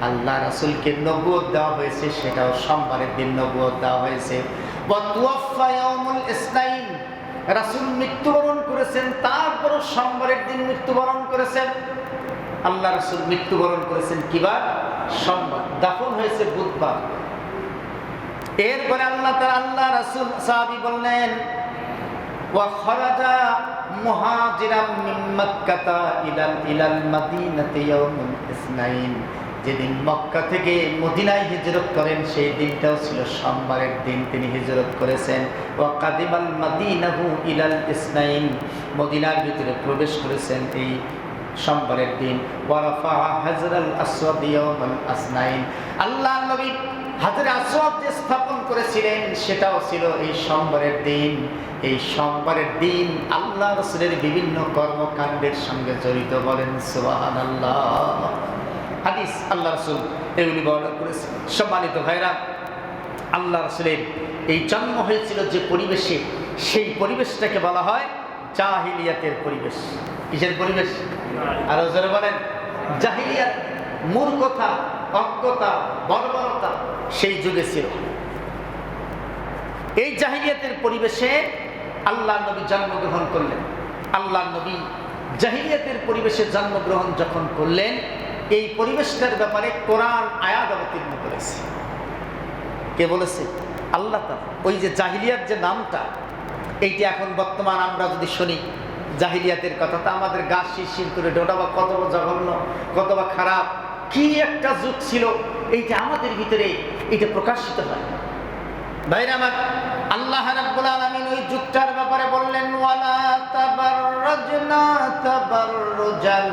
[SPEAKER 1] আল্লাহ রাসূলকে নবুয়ত দেওয়া হয়েছে, সেটাও সোমবারের দিন নবুয়ত দেওয়া হয়েছে। ওয়া তুওয়াফা ইয়াউমুল ইসনাইন, রাসূল মৃত্যুবরণ করেছেন, তারপর সোমবারের দিন মৃত্যুবরণ করেছেন। আল্লাহ রাসূল মৃত্যুবরণ করেছেন কিবার? সোমবার। দাফন হয়েছে বুধবার। এরপরে আল্লাহ রাসূল সাহাবী বললেন ওয়া খারাজা মুহাজিরাম মিন মক্কাতা ইলাল মাদিনাতি ইয়াউমুল ইসনাইন, যেদিন মক্কা থেকে মদিনায় হিজরত করেন সেই দিনটাও ছিল সোমবারের দিন, তিনি হিজরত করেছেন। ওয়া কাদিমাল মাদিনাহু ইলাল ইসনাইন, মদিনার ভিতরে প্রবেশ করেছেন এই সোমবারের দিন। ওয়া রাফা হাজরাল আসওয়াদ ইয়াউমাল আসনাইন, আল্লাহ নবী হাজরে আসওয়াদ যে স্থাপন করেছিলেন সেটাও ছিল এই সোমবারের দিন। এই সোমবারের দিন আল্লাহ রাসূলের বিভিন্ন কর্মকাণ্ডের সঙ্গে জড়িত। বলেন সুবহানাল্লাহ। হাদিস আল্লাহ রাসূল এগুলি বর্ণনা করেছেন। সম্মানিত ভাইরা, আল্লাহ রাসূলের এই জন্ম হয়েছিল যে পরিবেশে, সেই পরিবেশটাকে বলা হয় জাহিলিয়াতের পরিবেশ। কিসের পরিবেশ? আরো জোরে বলেন। জাহিলিয়াত, মূর্খতা, অজ্ঞতা, বর্বরতা সেই যুগে ছিল। এই জাহিলিয়াতের পরিবেশে আল্লাহ নবী জন্মগ্রহণ করলেন। আল্লাহ নবী জাহিলিয়াতের পরিবেশে জন্মগ্রহণ যখন করলেন, এই পরিবেশটার ব্যাপারে কোরআন আয়াত অবতীর্ণ করেছে। কে বলেছে? আল্লাহ তাআলা। ওই যে জাহিলিয়াত যে নামটা, এইটা এখন বর্তমান আমরা যদি শুনি জাহিলিয়াতের কথা, তা আমাদের গা শিরশির করে ওটা বা কত জঘন্য, কত বা খারাপ, কি একটা যুগ ছিল, এইটা আমাদের ভিতরে এটা প্রকাশিত হয়। ভাইরা আমার, আল্লাহ রাব্বুল আলামিন ওই যুগটার ব্যাপারে বললেন, ওয়ালা তাবাররাজনা তাবাররুজাল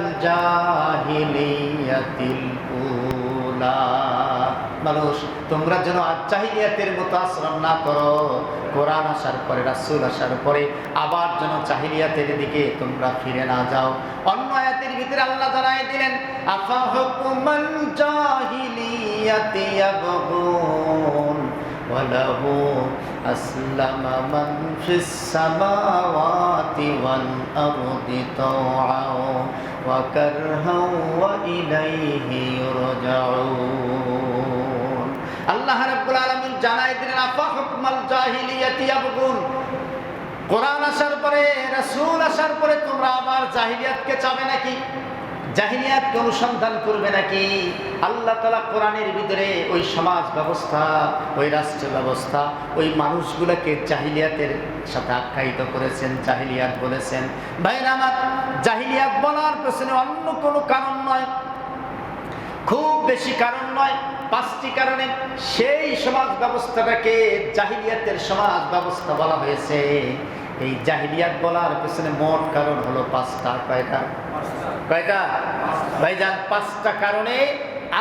[SPEAKER 1] জাহিলিয়াতিল উলা। মানুষ, তোমরা যেন আজ জাহিলিয়াতের মতো আচরণ না করো। কোরআন আসার পরে, রাসূল আসার পরে আবার যেন জাহিলিয়াতের দিকে তোমরা ফিরে না যাও। অন্য আয়াতের ভিতরে আল্লাহ জানাই দিলেন, আফা হুকুমান জাহিলিয়াতি ইয়াবগুন ওয়ালাহু আসলামা মান ফিস সামাওয়াতি ওয়াল আরদি তাওআন ওয়া কারহান ওয়া ইলাইহি ইউরজাউন। আল্লাহ রাব্বুল আলামিন জানাই দিলেন, আফা হুকমাল জাহিলিয়াতি ইয়াবগুন। কোরআন আসার পরে, রাসূল আসার পরে তোমরা আবার জাহিলিয়াতকে চাবে নাকি? জাহিলিয়াতকে অনুসন্ধান করবে নাকি? আল্লাহ তাআলা কোরআনের ভিতরে ওই সমাজ ব্যবস্থা, ওই রাষ্ট্র ব্যবস্থা, ওই মানুষগুলোকে জাহিলিয়াতের সাথে আখ্যায়িত করেছেন, জাহিলিয়াত বলেছেন। ভাইরা আমার, জাহিলিয়াত বলার পেছনে অন্য কোনো কারণ নয়, খুব বেশি কারণ নয়, 5টি কারণে সেই সমাজ ব্যবস্থাটাকে জাহিলিয়াতের সমাজ ব্যবস্থা বলা হয়েছে। এই জাহিলিয়াত বলার পেছনে মোট কারণ হলো 5টা। কয়টা? ভাইজান, 5টা কারণে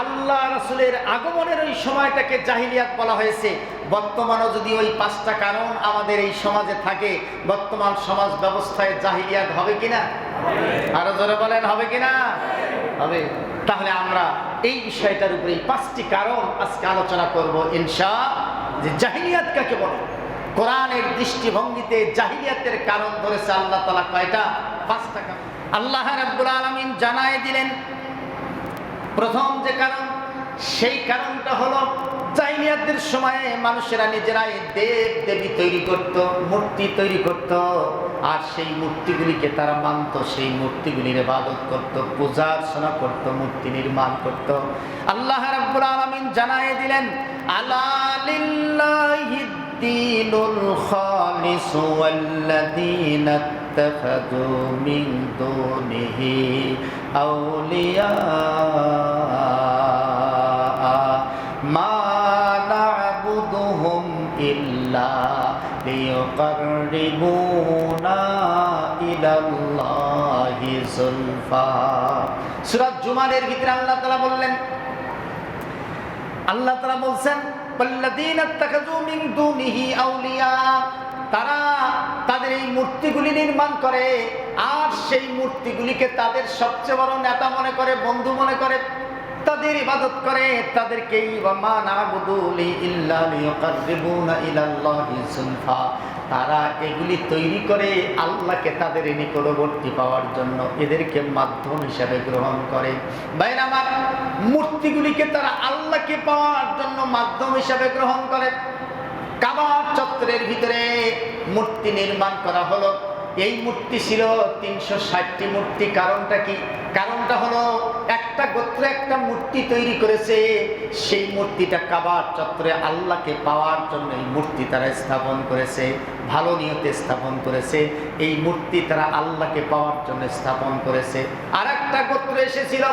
[SPEAKER 1] আল্লাহ রাসূলের আগমনের ওই সময়টাকে জাহিলিয়াত বলা হয়েছে। বর্তমানে যদি ওই 5টা কারণ আমাদের এই সমাজে থাকে, বর্তমান সমাজ ব্যবস্থায় জাহিলিয়াত হবে কিনা? আরো জোরে বলেন, হবে কিনা? হবে। তাহলে আমরা এই বিষয়টার উপরে, এই 5টি কারণ আজকে আলোচনা করব ইনশাআল্লাহ। যে জাহিলিয়াত কাকে বলে, কোরআনের দৃষ্টিভঙ্গিতে জাহিলিয়াতের কারণ ধরেছে আল্লাহ তাআলা কয়টা? 5টা কারণ আল্লাহ রাব্বুল আলামিন জানায় দিলেন। প্রথম যে কারণ, সেই কারণটা হলো জাহিলিয়াতের সময়ে মানুষেরা নিজেরাই দেব দেবী তৈরি করত, মূর্তি তৈরি করত, আর সেই মূর্তিগুলিকে তারা মানত, সেই মূর্তিগুলির ইবাদত করত, পূজা অর্চনা করত, মূর্তি নির্মাণ করত। আল্লাহ রাব্বুল আলামিন জানায় দিলেন, আলা লিল্লাহিদ দীনুল খালিস ওয়াল্লাযীনা ইত্তাখাযু মিন দুনিহি আউলিয়া মা না'বুদুহুম ইল্লা লিয়ুকাররিবুনা ইলাল্লাহি যুলফা। সূরা জুমারের ভিতরে আল্লাহ তাআলা বললেন, আল্লাহ তাআলা বলছেন, ওয়াল্লাযীনা ইত্তাখাযু মিন দুনিহি আউলিয়া, তারা তাদের এই মূর্তিগুলি নির্মাণ করে, আর সেই মূর্তিগুলিকে তাদের সবচেয়ে বড় নেতা মনে করে, বন্ধু মনে করে, তাদের ইবাদত করে, তাদেরকে ওয়ামা না'বুদু ইল্লা লিয়ুকাররিবুনা ইলাল্লাহি যুলফা। তারা এগুলি তৈরি করে আল্লাহকে তাদের নিকটবর্তী পাওয়ার জন্য, এদেরকে মাধ্যম হিসাবে গ্রহণ করে। ভাইরা আমার, মূর্তিগুলিকে তারা আল্লাহকে পাওয়ার জন্য মাধ্যম হিসাবে গ্রহণ করে। কাবার চত্বরের ভিতরে মূর্তি নির্মাণ করা হলো। এই মূর্তি ছিল 360টি মূর্তি। কারণটা কি? কারণটা হলো একটা গোত্র একটা মূর্তি তৈরি করেছে, সেই মূর্তিটা কাবার চত্বরে আল্লাহকে পাওয়ার জন্য এই মূর্তি তারা স্থাপন করেছে, ভালো নিয়তে স্থাপন করেছে। এই মূর্তি তারা আল্লাহকে পাওয়ার জন্য স্থাপন করেছে। আর একটা গোত্র এসেছিল,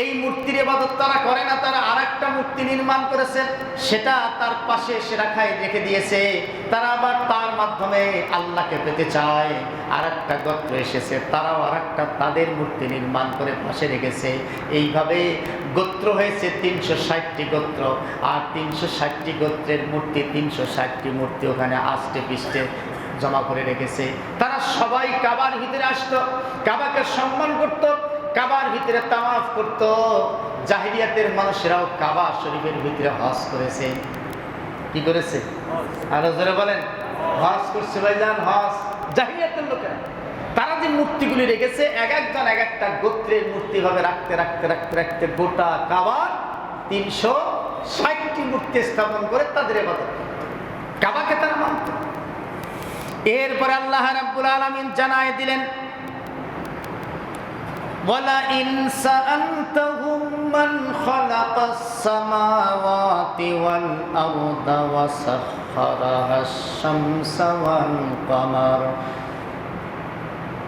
[SPEAKER 1] এই মূর্তির ইবাদত তারা করে না, তারা আরেকটা মূর্তি নির্মাণ করেছে, সেটা তার পাশে সে রাখায় রেখে দিয়েছে। তারা আবার তার মাধ্যমে আল্লাহকে পেতে চায়। আরেকটা গোত্র এসেছে, তারাও আরেকটা তাদের মূর্তি নির্মাণ করে পাশে রেখেছে। এইভাবে গোত্র হয়েছে 360টি গোত্র। আর 360টি গোত্রের মূর্তি, 360টি মূর্তি ওখানে আষ্টে পিষ্টে জমা করে রেখেছে। তারা সবাই কাবার ভিতরে আসতো, কাবাকে সম্মান করত, কাবার ভিতরে তাওয়াফ করত। জাহিলিয়াতের মানুষেরাও কাবা শরীফের ভিতরে হজ করেছে। কি করেছে? আরো জোরে বলেন, হজ করছে ভাইজান, হজ। জাহিলিয়াতের লোকেরা তারা যে মূর্তিগুলি রেখেছে, এক একজন এক একটা গোত্রের মূর্তি ভাবে রাখতে রাখতে রাখতে রাখতে গোটা কাবার 360টি মূর্তি স্থাপন করে তাদের ইবাদত। কাবাকে তারা মানত। এরপরে আল্লাহ রাব্বুল আলামিন জানায় দিলেন, ওয়ালা ইন সাআলতাহুম মান খালাকাস সামাওয়াতি ওয়াল আরদা ওয়া সাখখারাহাশ শামসা ওয়াল কামার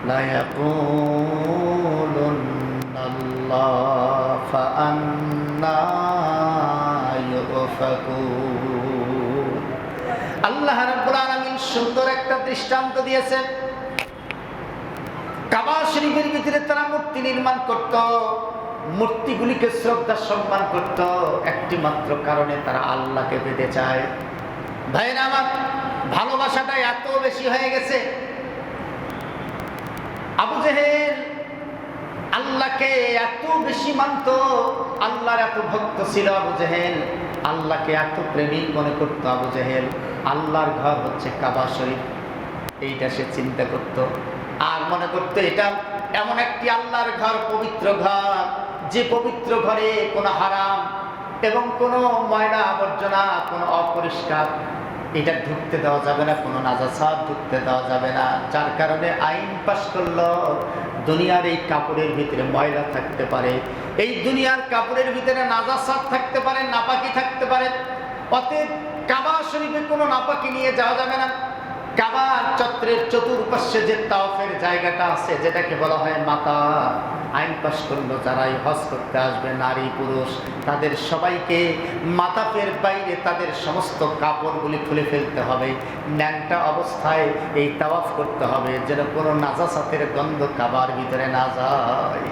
[SPEAKER 1] লা ইয়াকুলুন্না আল্লাহ ফাআন্না ইউফাকুন। আল্লাহ রাব্বুল আলামিন সুন্দর একটা দৃষ্টান্ত দিয়েছেন। কাবা শরীফের ভিতরে তারা মূর্তি নির্মাণ করত, মূর্তিগুলিকে শ্রদ্ধা সম্মান করত একটি মাত্র কারণে, তারা আল্লাহকে পেতে চায়। ভাইরা আমার, ভালোবাসাটা এত বেশি হয়ে গেছে। আবু জেহেল আল্লাহকে এত বেশি মানত, আল্লাহর এত ভক্ত ছিল আবু জেহেল, আল্লাহকে এত প্রেমিক মনে করত আবু জেহেল। আল্লাহর ঘর হচ্ছে কাবা শরীফ, এইটা সে চিন্তা করত আর মনে করতো এটা এমন একটি আল্লাহর ঘর, পবিত্র ঘর, যে পবিত্র ঘরে কোনো হারাম এবং কোনো ময়লা আবর্জনা, কোনো অপরিষ্কার এটা ঢুকতে দেওয়া যাবে না, কোনো নাজাসাত ঢুকতে দেওয়া যাবে না। যার কারণে আইন পাশ করলো, দুনিয়ার এই কাপড়ের ভিতরে ময়লা থাকতে পারে, এই দুনিয়ার কাপড়ের ভিতরে নাজাসাত থাকতে পারে, নাপাকি থাকতে পারে, অতএব কাবা শরীফে কোনো নাপাকি নিয়ে যাওয়া যাবে না। কাবার চত্বরের চতুর্পাশে যে তাওয়াফের জায়গাটা আছে, যেটাকে বলা হয় মাতা, আইন পাশ করলো যারাই হজ করতে আসবে, নারী পুরুষ, তাদের সবাইকে মাতাফের বাইরে তাদের সমস্ত কাপড়গুলি খুলে ফেলতে হবে, ন্যাংটা অবস্থায় এই তাওয়াফ করতে হবে, যেন কোনো নাজাসাতের গন্ধ কাবার ভিতরে না যায়।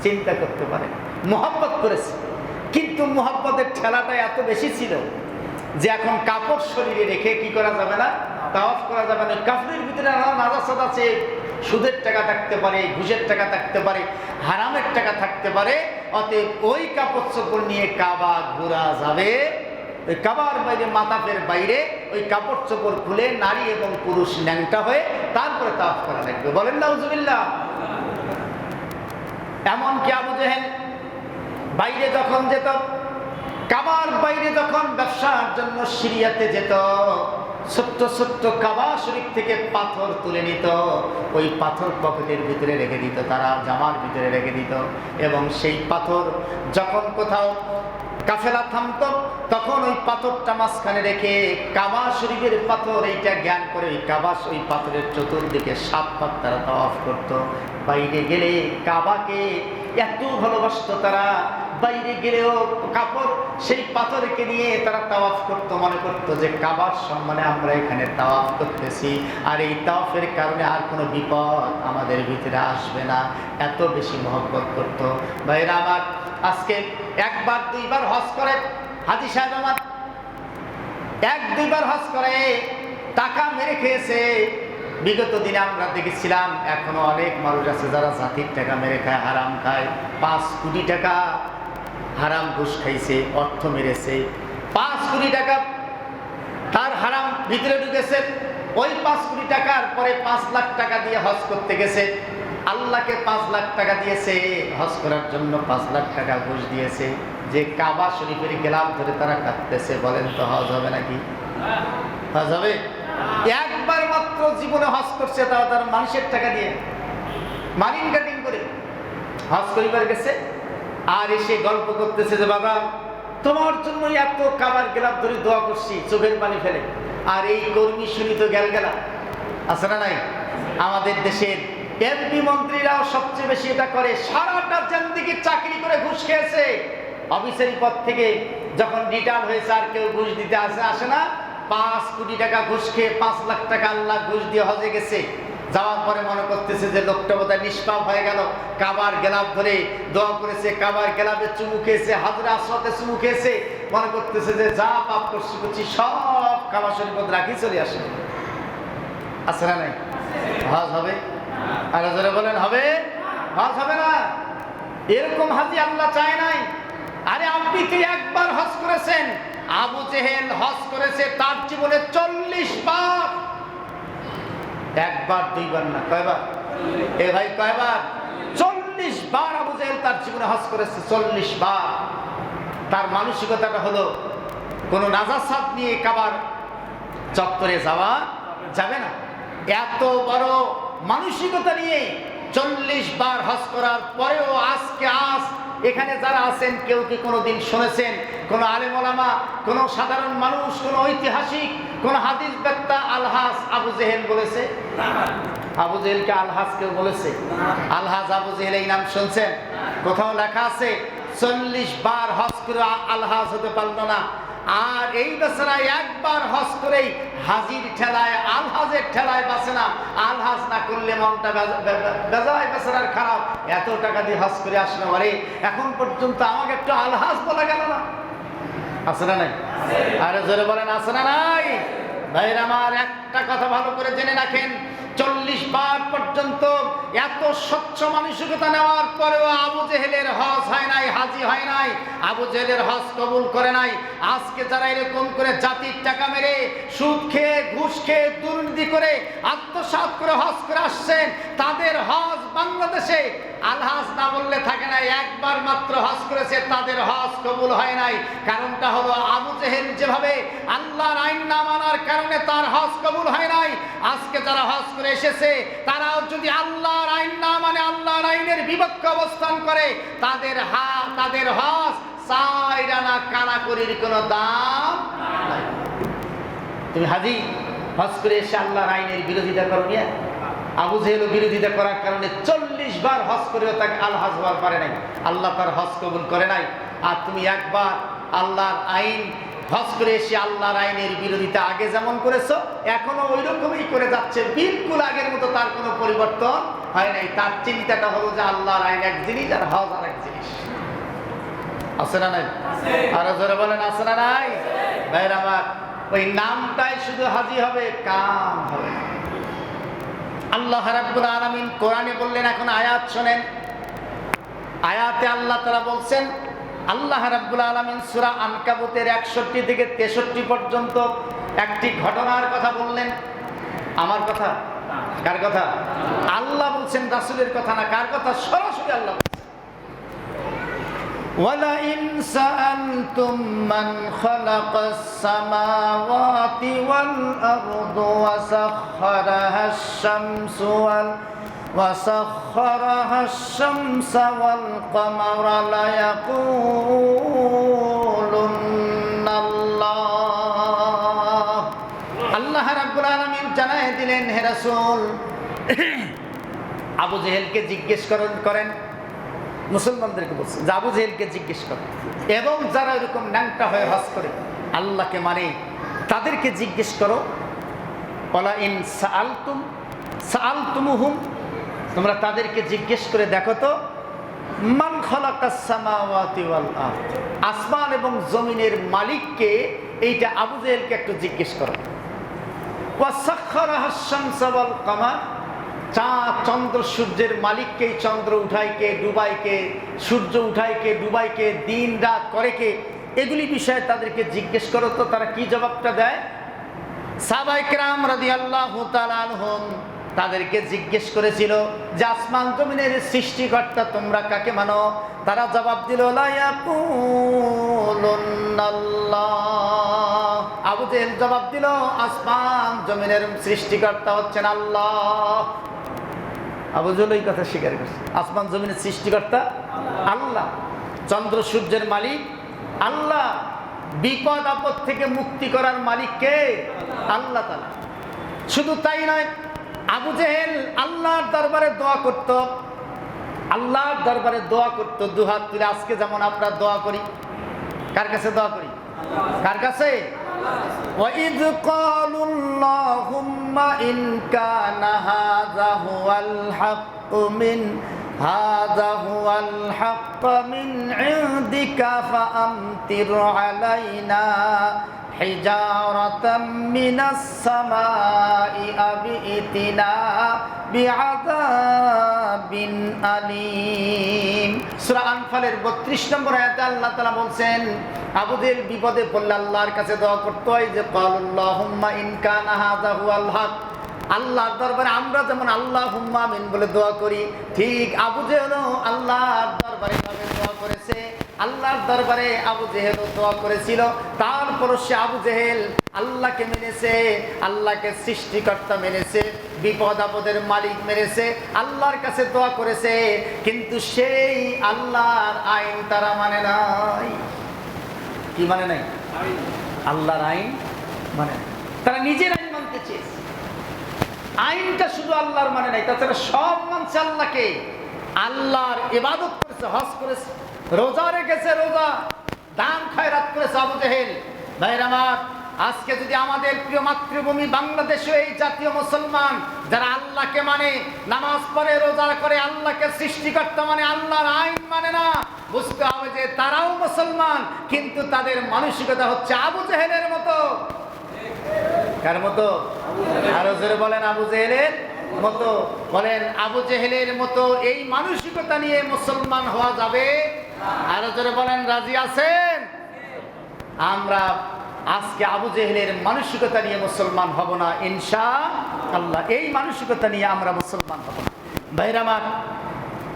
[SPEAKER 1] চিন্তা করতে পারে, মোহাব্বত করেছে, কিন্তু মোহাব্বতের ঠেলাটা এত বেশি ছিল যে এখন কাপড় শরীরে রেখে কি করা যাবে না, তাওয়াফ করা যাবে না। কাপড়ের ভিতরে নাজাসাত আছে, সুদের টাকা থাকতে পারে, ঘুষের টাকা থাকতে পারে, হারামের টাকা থাকতে পারে, অতএব ওই কাপড় চোপড় নিয়ে কাবা ঘোরা যাবে। ওই কাবার বাইরে, মাতাফের বাইরে ওই কাপড় চোপড় খুলে নারী এবং পুরুষ ন্যাংটা হয়ে তারপরে তাওয়াফ করা লাগবে। বলেন নাউজুবিল্লাহ। এমনকি আবু জেহেল বাইরে যখন যেত, কাবার বাইরে যখন ব্যবসার জন্য সিরিয়াতে যেত, ছোট্ট ছোট্ট কাবা শরীফ থেকে পাথর তুলে নিত, ওই পাথর পকেটের ভিতরে রেখে দিত, তারা জামার ভিতরে রেখে দিত, এবং সেই পাথর যখন কোথাও কাফেলা থামত তখন ওই পাথরটা মাঝখানে রেখে কাবা শরীফের পাথর এইটা জ্ঞান করে ওই কাবা, ওই পাথরের চতুর্দিকে 7 পাক তারা তাওয়াফ করত। বাইরে গেলে কাবাকে এত ভালোবাসতো তারা, বাইরে গেলেও কাপড় সেই পাথরকে নিয়ে তারা তাওয়াফ করতো, মনে করতো যে কাবার সম্মানে আমরা এখানে তাওয়াফ করতেছি, আর এই তাওয়াফের কারণে আর কোনো বিপদ আমাদের ভিতরে আসবে না, এত বেশি মহব্বত করতো। ভাইরা আমার, আজকে 1বার 2বার হজ করে হাজী সাহেব আমার, 1-2বার হজ করে টাকা মেরে খেয়েছে। বিগত দিনে আমরা দেখেছিলাম, এখনো অনেক মানুষ আছে যারা জাতির টাকা মেরে খায়, হারাম খায়। 5 কোটি টাকা হারাম ঘুষ খাইছে, অর্থ মেরেছে, 5 কোটি টাকা তার হারাম ভিতরে ঢুকেছে। ওই 5 কোটি টাকার পরে 5 লাখ টাকা দিয়ে হজ করতে গেছে, আল্লাহকে 5 লাখ টাকা দিয়েছে, হজ করার জন্য 5 লাখ টাকা ঘুষ দিয়েছে, যে কাবা শরীফের গেলাম ধরে তারা কাঁদতেছে। বলেন তো হজ হবে নাকি? হজ হবে? 1বার মাত্র জীবনে হজ করছে, তাও তার মানুষের টাকা দিয়ে মারিন কাটিং করে হজ করিবার গেছে, আর এসে গল্প করতেছে যে বাবা তোমার জন্য এত কাবার গেলাম ধরে দোয়া করছি, চোখের পানি ফেলে। আর এই কর্মী শুনি তো গেলগেলা আছে না নাই? আমাদের দেশের এমপি মন্ত্রীরাও সবচেয়ে বেশি এটা করে, সারাটা জিন্দেগি চাকরি করে ঘুষ খেয়েছে, অফিসের পদ থেকে যখন রিটায়ার হয়েছে আর কেউ ঘুষ দিতে আসে না। 5 কোটি টাকা ঘুষ খেয়ে 5 লাখ টাকা আল্লাহ ঘুষ দিয়ে হজে গেছে, যাওয়ার পরে মনে করতেছে যে লোকটা বোধহয় নিষ্পাপ হয়ে গেল, কাবার গেলাপ ধরে দোয়া করেছে, কাবার গেলাপে চুমু খেয়েছে, হাজরা আসওয়াতে চুমু খেয়েছে, মনে করতেছে যে যা পাপ করছি সব কাবা শরীফ রাখি চলে আসে। আছে না নাই? হজ হবে? আর যারা বলেন হবে, হজ হবে না। এরকম হাজি আল্লাহ চায় নাই। আরে আপনি কি 1বার হজ করেছেন? আবু জেহেল হজ করেছে তার জীবনে 40 বার। 1বার 2বার না, কয়বার? এ ভাই কয়বার? 40 বার আবু জেহেল তার জীবনে হজ করেছে, 40 বার। তার মানসিকতাটা হলো কোনো নাজাসাত নিয়ে কাবার চত্বরে যাওয়া যাবে না। এত বড় মানসিকতা নিয়ে 40 বার হজ করার পরেও আজকে এখানে যারা আছেন কেউ কি কোনোদিন শুনেছেন কোন আলেম ওলামা, কোন সাধারণ মানুষ, কোন ঐতিহাসিক, কোন হাদিস বক্তা আলহাজ আবু জেহেল বলেছে? আবু জেহেলকে আলহাজ কেউ বলেছে? আলহাজ আবু জেহেল এই নাম শুনছেন? কোথাও লেখা আছে? 40 বার হজ করে আলহাজ হতে পারল না। আর এই বেচারায় একবার হজ করেই হাজির ঠেলায়, আলহাজের ঠেলায় বাঁচে না। আলহাজ না করলে মনটা বেজায়, বেচারার খারাপ। এত টাকা দিয়ে হজ করে আসলো, আরে এখন পর্যন্ত আমাকে একটু আলহাজ বলা গেল না। আছে না নাই? আরে জোরে বলেন, আছে না নাই? ভাইরা আমার, একটা কথা ভালো করে জেনে রাখেন, 40 বার পর্যন্ত এত স্বচ্ছ মানসিকতা নেওয়ার পরেও আবু জেহেলের হজ হয় নাই, হাজি হয় নাই। আবু জেহেলের হজ কবুল করে নাই। আজকে যারা এরকম করে জাতির টাকা মেরে, সুদ খেয়ে, ঘুষ খেয়ে, দুর্নীতি করে, আত্মসাৎ করে হজ করে আসছেন, তাদের হজ বাংলাদেশে আলহাজ না বললে থাকে না। একবার মাত্র হজ করেছে, তাদের হজ কবুল হয় নাই। কারণটা হলো আবু জেহেল যেভাবে আল্লাহর আইন না মানার কারণে তার হজ কবুল হয় নাই। আজকে যারা হজ করে এসেছে তারাও যদি আল্লাহর আইন না মানে, আল্লাহর আইনের বিপক্ষে অবস্থান করে, তাদের হজ সাইরানা কানাকড়ির কোনো দাম নাই। তুমি হাজি হজ করে এসে আল্লাহর আইনের বিরোধিতা করো নিয়ে। আবু জেহেল বিরোধিতা করার কারণে 40 বার হজ করেও তাকে আলহাজ হওয়ার পারে নাই, আল্লাহ তার হজ কবুল করে নাই। আর তুমি একবার আল্লাহর আইন হজ করে এসে আল্লাহর আইনের বিরোধিতা আগে যেমন করেছো এখনো ওই রকমই করে যাচ্ছে, বিলকুল আগের মতো, তার কোনো পরিবর্তন হয় নাই। তার চিন্তাটা হলো যে আল্লাহর আইন এক জিনিস আর হজ আর এক জিনিস। আছে না নাই? আরো জোরে বলেন, আছে না নাই? ভাইরা আমার, ওই নামটাই শুধু হাজি হবে, কাম হবে না। আল্লাহ রাব্বুল আলামিন কোরআনে বললেন, এখন আয়াত শোনেন। আয়াতে আল্লাহ তাআলা বলছেন, আল্লাহ রাব্বুল আলামিন সূরা আনকাবুতের 61 থেকে 63 পর্যন্ত একটি ঘটনার কথা বললেন। আমার কথা? কার কথা? আল্লাহ বলছেন, রাসূলের কথা না। কার কথা? সরাসরি আল্লাহ বলছেন, ওয়ালাইন সাআলতুম মান খালাকাস সামাওয়াতি ওয়াল আরদা ওয়া সাখখারাহাশ শামসু وسخرها الشمس والقمر ليقولن الله। আল্লাহ রাব্বুল আলামিন জানায় দিলেন, হে রাসূল, আবু জেহেলকে জিজ্ঞেস করেন, মুসলমানদেরকে বলছেন যে আবু জেহেলকে জিজ্ঞেস করেন, এবং যারা এরকম ন্যাংটা হয়ে হজ করে আল্লাহকে মানে তাদেরকে জিজ্ঞেস করো, ওয়ালা ইন সাআলতুমুহুম, তোমরা তাদেরকে জিজ্ঞেস করে দেখো তো, মান খালাকাস সামাওয়াতি ওয়াল আরদ, আসমান এবং জমিনের মালিককে। এইটা আবু জেহেলকে একটু জিজ্ঞেস করো। ওয়া সাখখারাহাশ শামসা ওয়াল কামার, চাঁদ চন্দ্র সূর্যের মালিককে, চন্দ্র উঠায় কে, ডুবায় কে, সূর্য উঠায় কে, ডুবায় কে, দিন রাত করে কে, এগুলি বিষয়ে তাদেরকে জিজ্ঞেস করো তো তারা কি জবাবটা দেয়। সাহাবায়ে কেরাম রাদিয়াল্লাহু তাআলা আনহুম তাদেরকে জিজ্ঞেস করেছিল যে আসমান জমিনের সৃষ্টিকর্তা তোমরা কাকে মানো? তারা জবাব দিল, লা ইয়াকুলুন্নাল্লাহ। আবু জেহেল জবাব দিল, আসমান জমিনের সৃষ্টিকর্তা হচ্ছেন আল্লাহ। আবু জেহেল এই কথা স্বীকার করছে, আসমান জমিনের সৃষ্টিকর্তা আল্লাহ, চন্দ্র সূর্যের মালিক আল্লাহ, বিপদ আপদ থেকে মুক্তি করার মালিক কে? আল্লাহ তাআলা। শুধু তাই নয়, আবু জেহেল আল্লাহর দরবারে দোয়া করত, আল্লাহর দরবারে দোয়া করত দুহাত তুলে। আজকে যেমন আমরা দোয়া করি, কার কাছে দোয়া করি? কার কাছে? ওয়াইদ ক্বালুল্লাহুম্মা ইন কানা হাযা হুয়াল হাক্কু মিন ইনদিকা ফাআমতির আলাইনা হিজারাতাম মিনাস সামাই আবিতিনা বিআযাবিন আলীম। সূরা আনফালের 32 নম্বর আয়াতে আল্লাহ তাআলা বলছেন, আবু জেহেল বিপদে পড়লে আল্লাহর কাছে দোয়া করতে হয় যে ক্বালুল্লাহুম্মা ইন কানা হাযা হুয়াল হক। আল্লাহর দরবারে আমরা যেমন আল্লাহুম্মা আমিন বলে দোয়া করি, ঠিক আবু জেহেলও আল্লাহর দরবারে ভাবে দোয়া করেছে। আল্লাহর দরবারে আবু জেহেলও দোয়া করেছিল। তারপর সে আবু জেহেল আল্লাহকে মেনেছে, আল্লাহকে সৃষ্টিকর্তা মেনেছে, বিপদ আপদের মালিক মেনেছে, আল্লাহর কাছে দোয়া করেছে, কিন্তু সেই আল্লাহর আইন তারা মানে নাই। কি মানে নাই? আল্লাহর আইন মানে নাই। তারা নিজের আইন মানতে চেয়েছে, আইনটা শুধু আল্লাহর মানে নাই, তাছাড়া সব মানছে আল্লাহকে। আল্লাহর ইবাদত করেছে, হজ করেছে, রোজা রেখেছে, রোজা, দান খয়রাত করেছে আবু জেহেল। ভাইরা আমার, আজকে যদি আমাদের প্রিয় মাতৃভূমি বাংলাদেশে এই জাতীয় মুসলমান যারা আল্লাহকে মানে, নামাজ পড়ে, রোজা করে, আল্লাহকে সৃষ্টিকর্তা মানে, আল্লাহর আইন মানে না, বুঝতে হবে যে তারাও মুসলমান, কিন্তু তাদের মানসিকতা হচ্ছে আবু জেহেলের মতো। কার মতো? আরো জোরে বলেন, আবু জেহেলের মতো। বলেন, আবু জেহেলের মতো এই মানসিকতা নিয়ে মুসলমান হওয়া যাবে? আরো জোরে বলেন, রাজি আছেন? আমরা আজকে আবু জেহেলের মানসিকতা নিয়ে মুসলমান হব না ইনশাআল্লাহ। এই মানসিকতা নিয়ে আমরা মুসলমান হব না। ভাইরা আমার,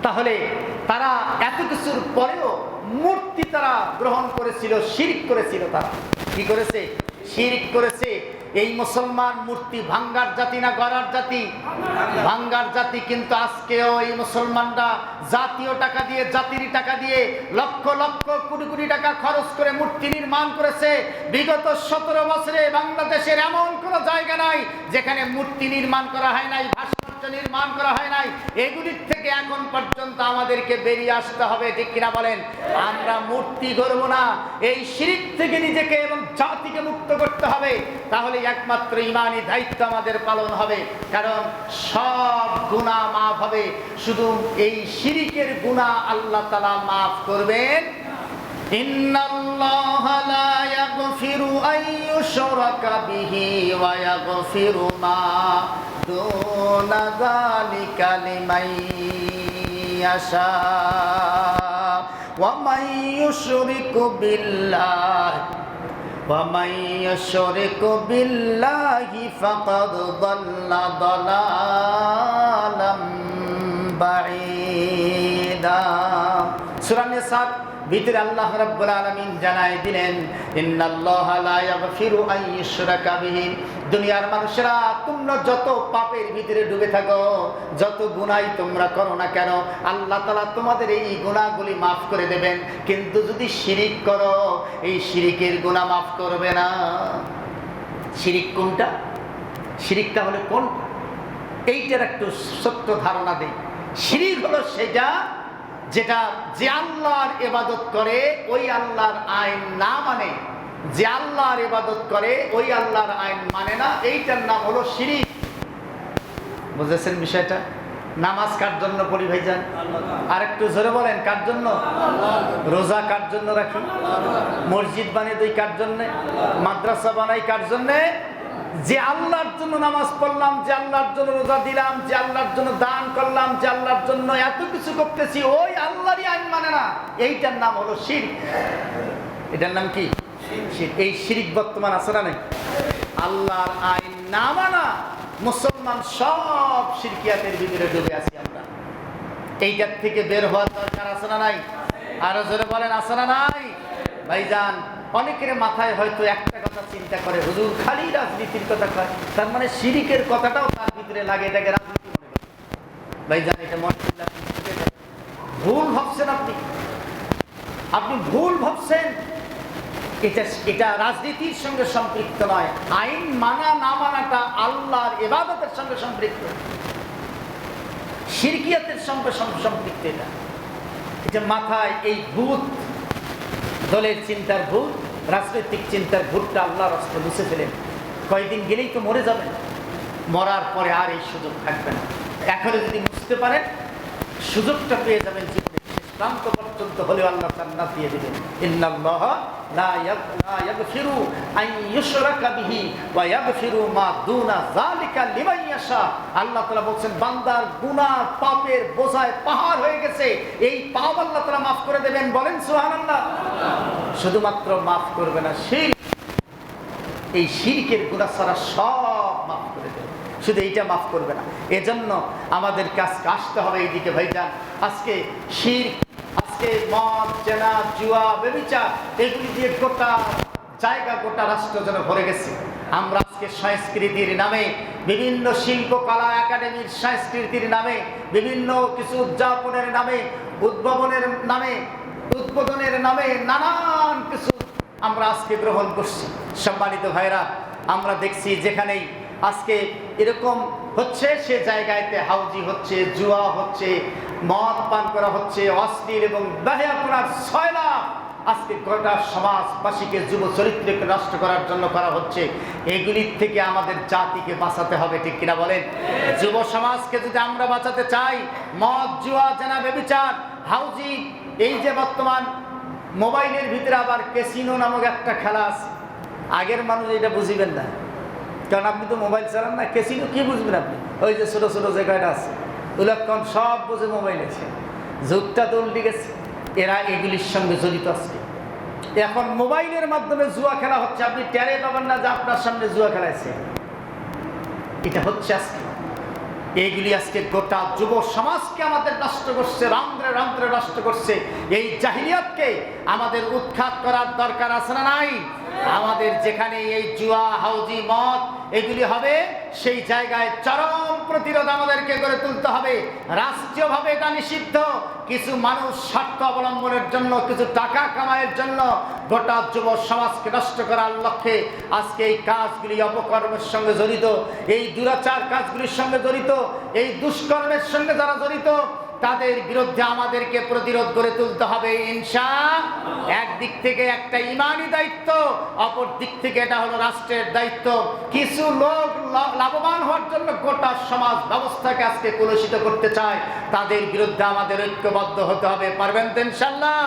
[SPEAKER 1] তাহলে তারা এত কিছুর পরেও মূর্তি তারা গ্রহণ করেছিল, শিরক করেছিল। তারা কি করেছে? শিরক করেছে। এই মুসলমান মূর্তি ভাঙ্গার জাতি না গড়ার জাতি? ভাঙ্গার জাতি। কিন্তু আজকেও এই মুসলমানরা জাতীয় টাকা দিয়ে, জাতির টাকা দিয়ে লক্ষ লক্ষ কোটি কোটি টাকা খরচ করে মূর্তি নির্মাণ করেছে। বিগত 17 বছরে বাংলাদেশের এমন কোনো জায়গা নাই যেখানে মূর্তি নির্মাণ করা হয় নাই, ভাস্কর্য নির্মাণ করা হয় নাই। এগুলির থেকে এখন পর্যন্ত আমাদেরকে বেরিয়ে আসতে হবে, ঠিক কিনা বলেন? আমরা মূর্তি গড়ব না, এই শিরক থেকে নিজেকে এবং জাতিকে মুক্ত করতে হবে। তাহলে একমাত্র ঈমানি দায়িত্ব আমাদের পালন হবে। কারণ সব গুনাহ মাফ হবে, শুধু এই শিরকের গুনাহ আল্লাহ তাআলা মাফ করবেন। ইন্নাল্লাহা লা ইয়াগফিরু আন ইউশরাকা বিহি ওয়া ইয়াগফিরু মা দুনা যালিকা লিমান ইয়াশা ওয়া মান ইউশরিকু বিল্লাহি وَمَن يُشْرِكْ بِاللَّهِ فَقَدْ ضَلَّ ضَلَالًا بَعِيدًا। সূরা নিসার ভিতরে আল্লাহ রাব্বুল আলামিন জানাই দিলেন, ইন্নাল্লাহা লা ইয়াগফিরু আন ইউশরাকা বিহি। দুনিয়ার মানুষেরা, তোমরা যত পাপের ভিতরে ডুবে থাকো, যত গুনাহ তোমরা করো না কেন, আল্লাহ তাআলা তোমাদের এই গুনাহগুলি মাফ করে দেবেন। কিন্তু যদি শিরক করো, এই শিরকের গুনাহ মাফ করবে না। শিরক কোনটা? শিরকটা হলো কোনটা? এইটার একটু সত্য ধারণা দেই। শিরক হলো সেটা যেটা যে আল্লাহর ইবাদত করে ওই আল্লাহর আইন না মানে, যে আল্লাহর ইবাদত করে ওই আল্লাহর আইন মানে না, এইটার নাম হলো শিরক। বুঝেছেন বিষয়টা? নামাজ কার জন্য পড়ি ভাইজান? আর একটু জোরে বলেন, কার জন্য? রোজা কার জন্য রাখি? মসজিদ বানিয়ে দিই কার জন্য? মাদ্রাসা বানাই কার জন্য? যে আল্লাহর জন্য নামাজ পড়লাম, যে আল্লাহর জন্য রোজা দিলাম, যে আল্লাহর জন্য দান করলাম, যে আল্লাহর জন্য এত কিছু করতেছি, ওই আল্লাহরই আইন মানে না, এইটার নাম হলো শিরক। এটার নাম কি? শিরক। এই শিরক বর্তমান আছে না নাই? আল্লাহর আইন না মানা মুসলমান সব শিরকিয়াতের ভিতরে ডুবে আছি আমরা। এইটার থেকে বের হওয়ার দরকার আছে না নাই? আরো জোরে বলেন, আছে না নাই? ভাইজান, অনেকের মাথায় হয়তো একটা কথা চিন্তা করে, হুজুর খালি রাজনীতির কথা কয়, তার মানে শিরকের কথাটাও তার ভিতরে লাগে, এটাকে রাজনীতি মনে করে। ভাইজান, এটা মনে করলে ভুল ভাবছেন। আপনি ভুল ভাবছেন। এটা রাজনীতির সঙ্গে সম্পৃক্ত নয়। আইন মানা না মানাটা আল্লাহর ইবাদতের সঙ্গে সম্পৃক্ত, শিরকিয়াতের সঙ্গে সম্পৃক্ত। এটা মাথায় এই ভূত, দলের চিন্তার ভূত, রাজনৈতিক চিন্তার ভূতটা আল্লাহ রাস্তা মুছে ফেলেন। কয়েকদিন গেলেই তো মরে যাবেন, মরার পরে আর এই সুযোগ থাকবে না। এখনো যদি বুঝতে পারেন, সুযোগটা পেয়ে যাবেন জীবনে প্রান্ত পর্যন্ত হলেও আল্লাহ জান্নাত দিয়ে দিবেন। ইন্নাল্লাহা লা ইয়াগফিরু আন ইউশরাকা বিহি ওয়া ইয়াগফিরু মা দুনা যালিকা লিমান ইয়াশা। আল্লাহ তাআলা বলেন, বান্দার গুনাহ পাপের বোঝায় পাহাড় হয়ে গেছে, এই পাপ আল্লাহ তাআলা মাফ করে দেবেন। বলেন সুবহানাল্লাহ। শুধুমাত্র মাফ করবে না, শিরক, এই শিরকের গুনাহ সারা সব মাফ করে দেবে, শুধু এইটা মাফ করবে না। এজন্য আমাদের কাছে আসতে হবে এইদিকে ভাইজান। আজকে শিরক, আজকে মদ, জেনা, জুয়া, ব্যভিচার, এগুলি দিয়ে গোটা জায়গা, গোটা রাষ্ট্র যেন ভরে গেছে। আমরা আজকে সংস্কৃতির নামে, বিভিন্ন শিল্পকলা একাডেমির সংস্কৃতির নামে, বিভিন্ন কিছু উদযাপনের নামে, উদ্বোধনের নামে নানান কিছু আমরা আজকে গ্রহণ করছি। সম্মানিত ভাইরা, আমরা দেখছি যেখানেই আজকে এরকম হচ্ছে সে জায়গাতে হাউজি হচ্ছে, জুয়া হচ্ছে, মদ পান করা হচ্ছে, অশ্লীল এবং বেহায়াপনার ছয়লাভ আজকে গোটা সমাজবাসীকে, যুব চরিত্রকে নষ্ট করার জন্য করা হচ্ছে। এগুলির থেকে আমাদের জাতিকে বাঁচাতে হবে, ঠিক কিনা বলেন? যুব সমাজকে যদি আমরা বাঁচাতে চাই, মদ, জুয়া, জেনা, ব্যভিচার, হাউজি, এই যে বর্তমান মোবাইলের ভিতরে আবার ক্যাসিনো নামক একটা খেলা আছে। আগের মানুষ এটা বুঝিবেন না, কারণ আপনি তো মোবাইল চালান না। ক্যাসিনো কি বুঝবেন আপনি? ওই যে ছোটো ছোটো জায়গাটা আছে, ওগুলো সব বুঝে মোবাইল আছে। যুগটা তো উল্টে গেছে, এরা এগুলির সঙ্গে জড়িত আছে। এখন মোবাইলের মাধ্যমে জুয়া খেলা হচ্ছে, আপনি টেরে পাবেন না যে আপনার সামনে জুয়া খেলাইছে। এটা হচ্ছে আজকে, এইগুলি আজকে গোটা যুব সমাজকে আমাদের নষ্ট করছে, রন্ধ্রে রন্ধ্রে নষ্ট করছে। এই জাহিলিয়াতকে আমাদের উৎখাত করার দরকার আছে না নাই? আমাদের যেখানে এই জুয়া, হাউজি, মদ এগুলি হবে, সেই জায়গায় চরম প্রতিরোধ আমাদেরকে গড়ে তুলতে হবে। রাষ্ট্রীয়ভাবে এটা নিষিদ্ধ। কিছু মানুষ স্বার্থ অবলম্বনের জন্য, কিছু টাকা কামাইয়ের জন্য গোটা যুব সমাজকে নষ্ট করার লক্ষ্যে আজকে এই কাজগুলি, অপকর্মের সঙ্গে জড়িত, এই দুরাচার কাজগুলির সঙ্গে জড়িত, এই দুষ্কর্মের সঙ্গে যারা জড়িত, তাদের বিরুদ্ধে আমাদেরকে প্রতিরোধ গড়ে তুলতে হবে ইনশাআল্লাহ। একদিক থেকে একটা ইমানি দায়িত্ব, অপর দিক থেকে এটা হলো রাষ্ট্রের দায়িত্ব। কিছু লোক লাভবান হওয়ার জন্য গোটা সমাজ ব্যবস্থাকে আজকে কলুষিত করতে চায়, তাদের বিরুদ্ধে আমাদের ঐক্যবদ্ধ হতে হবে। পারবেন তো ইনশাআল্লাহ?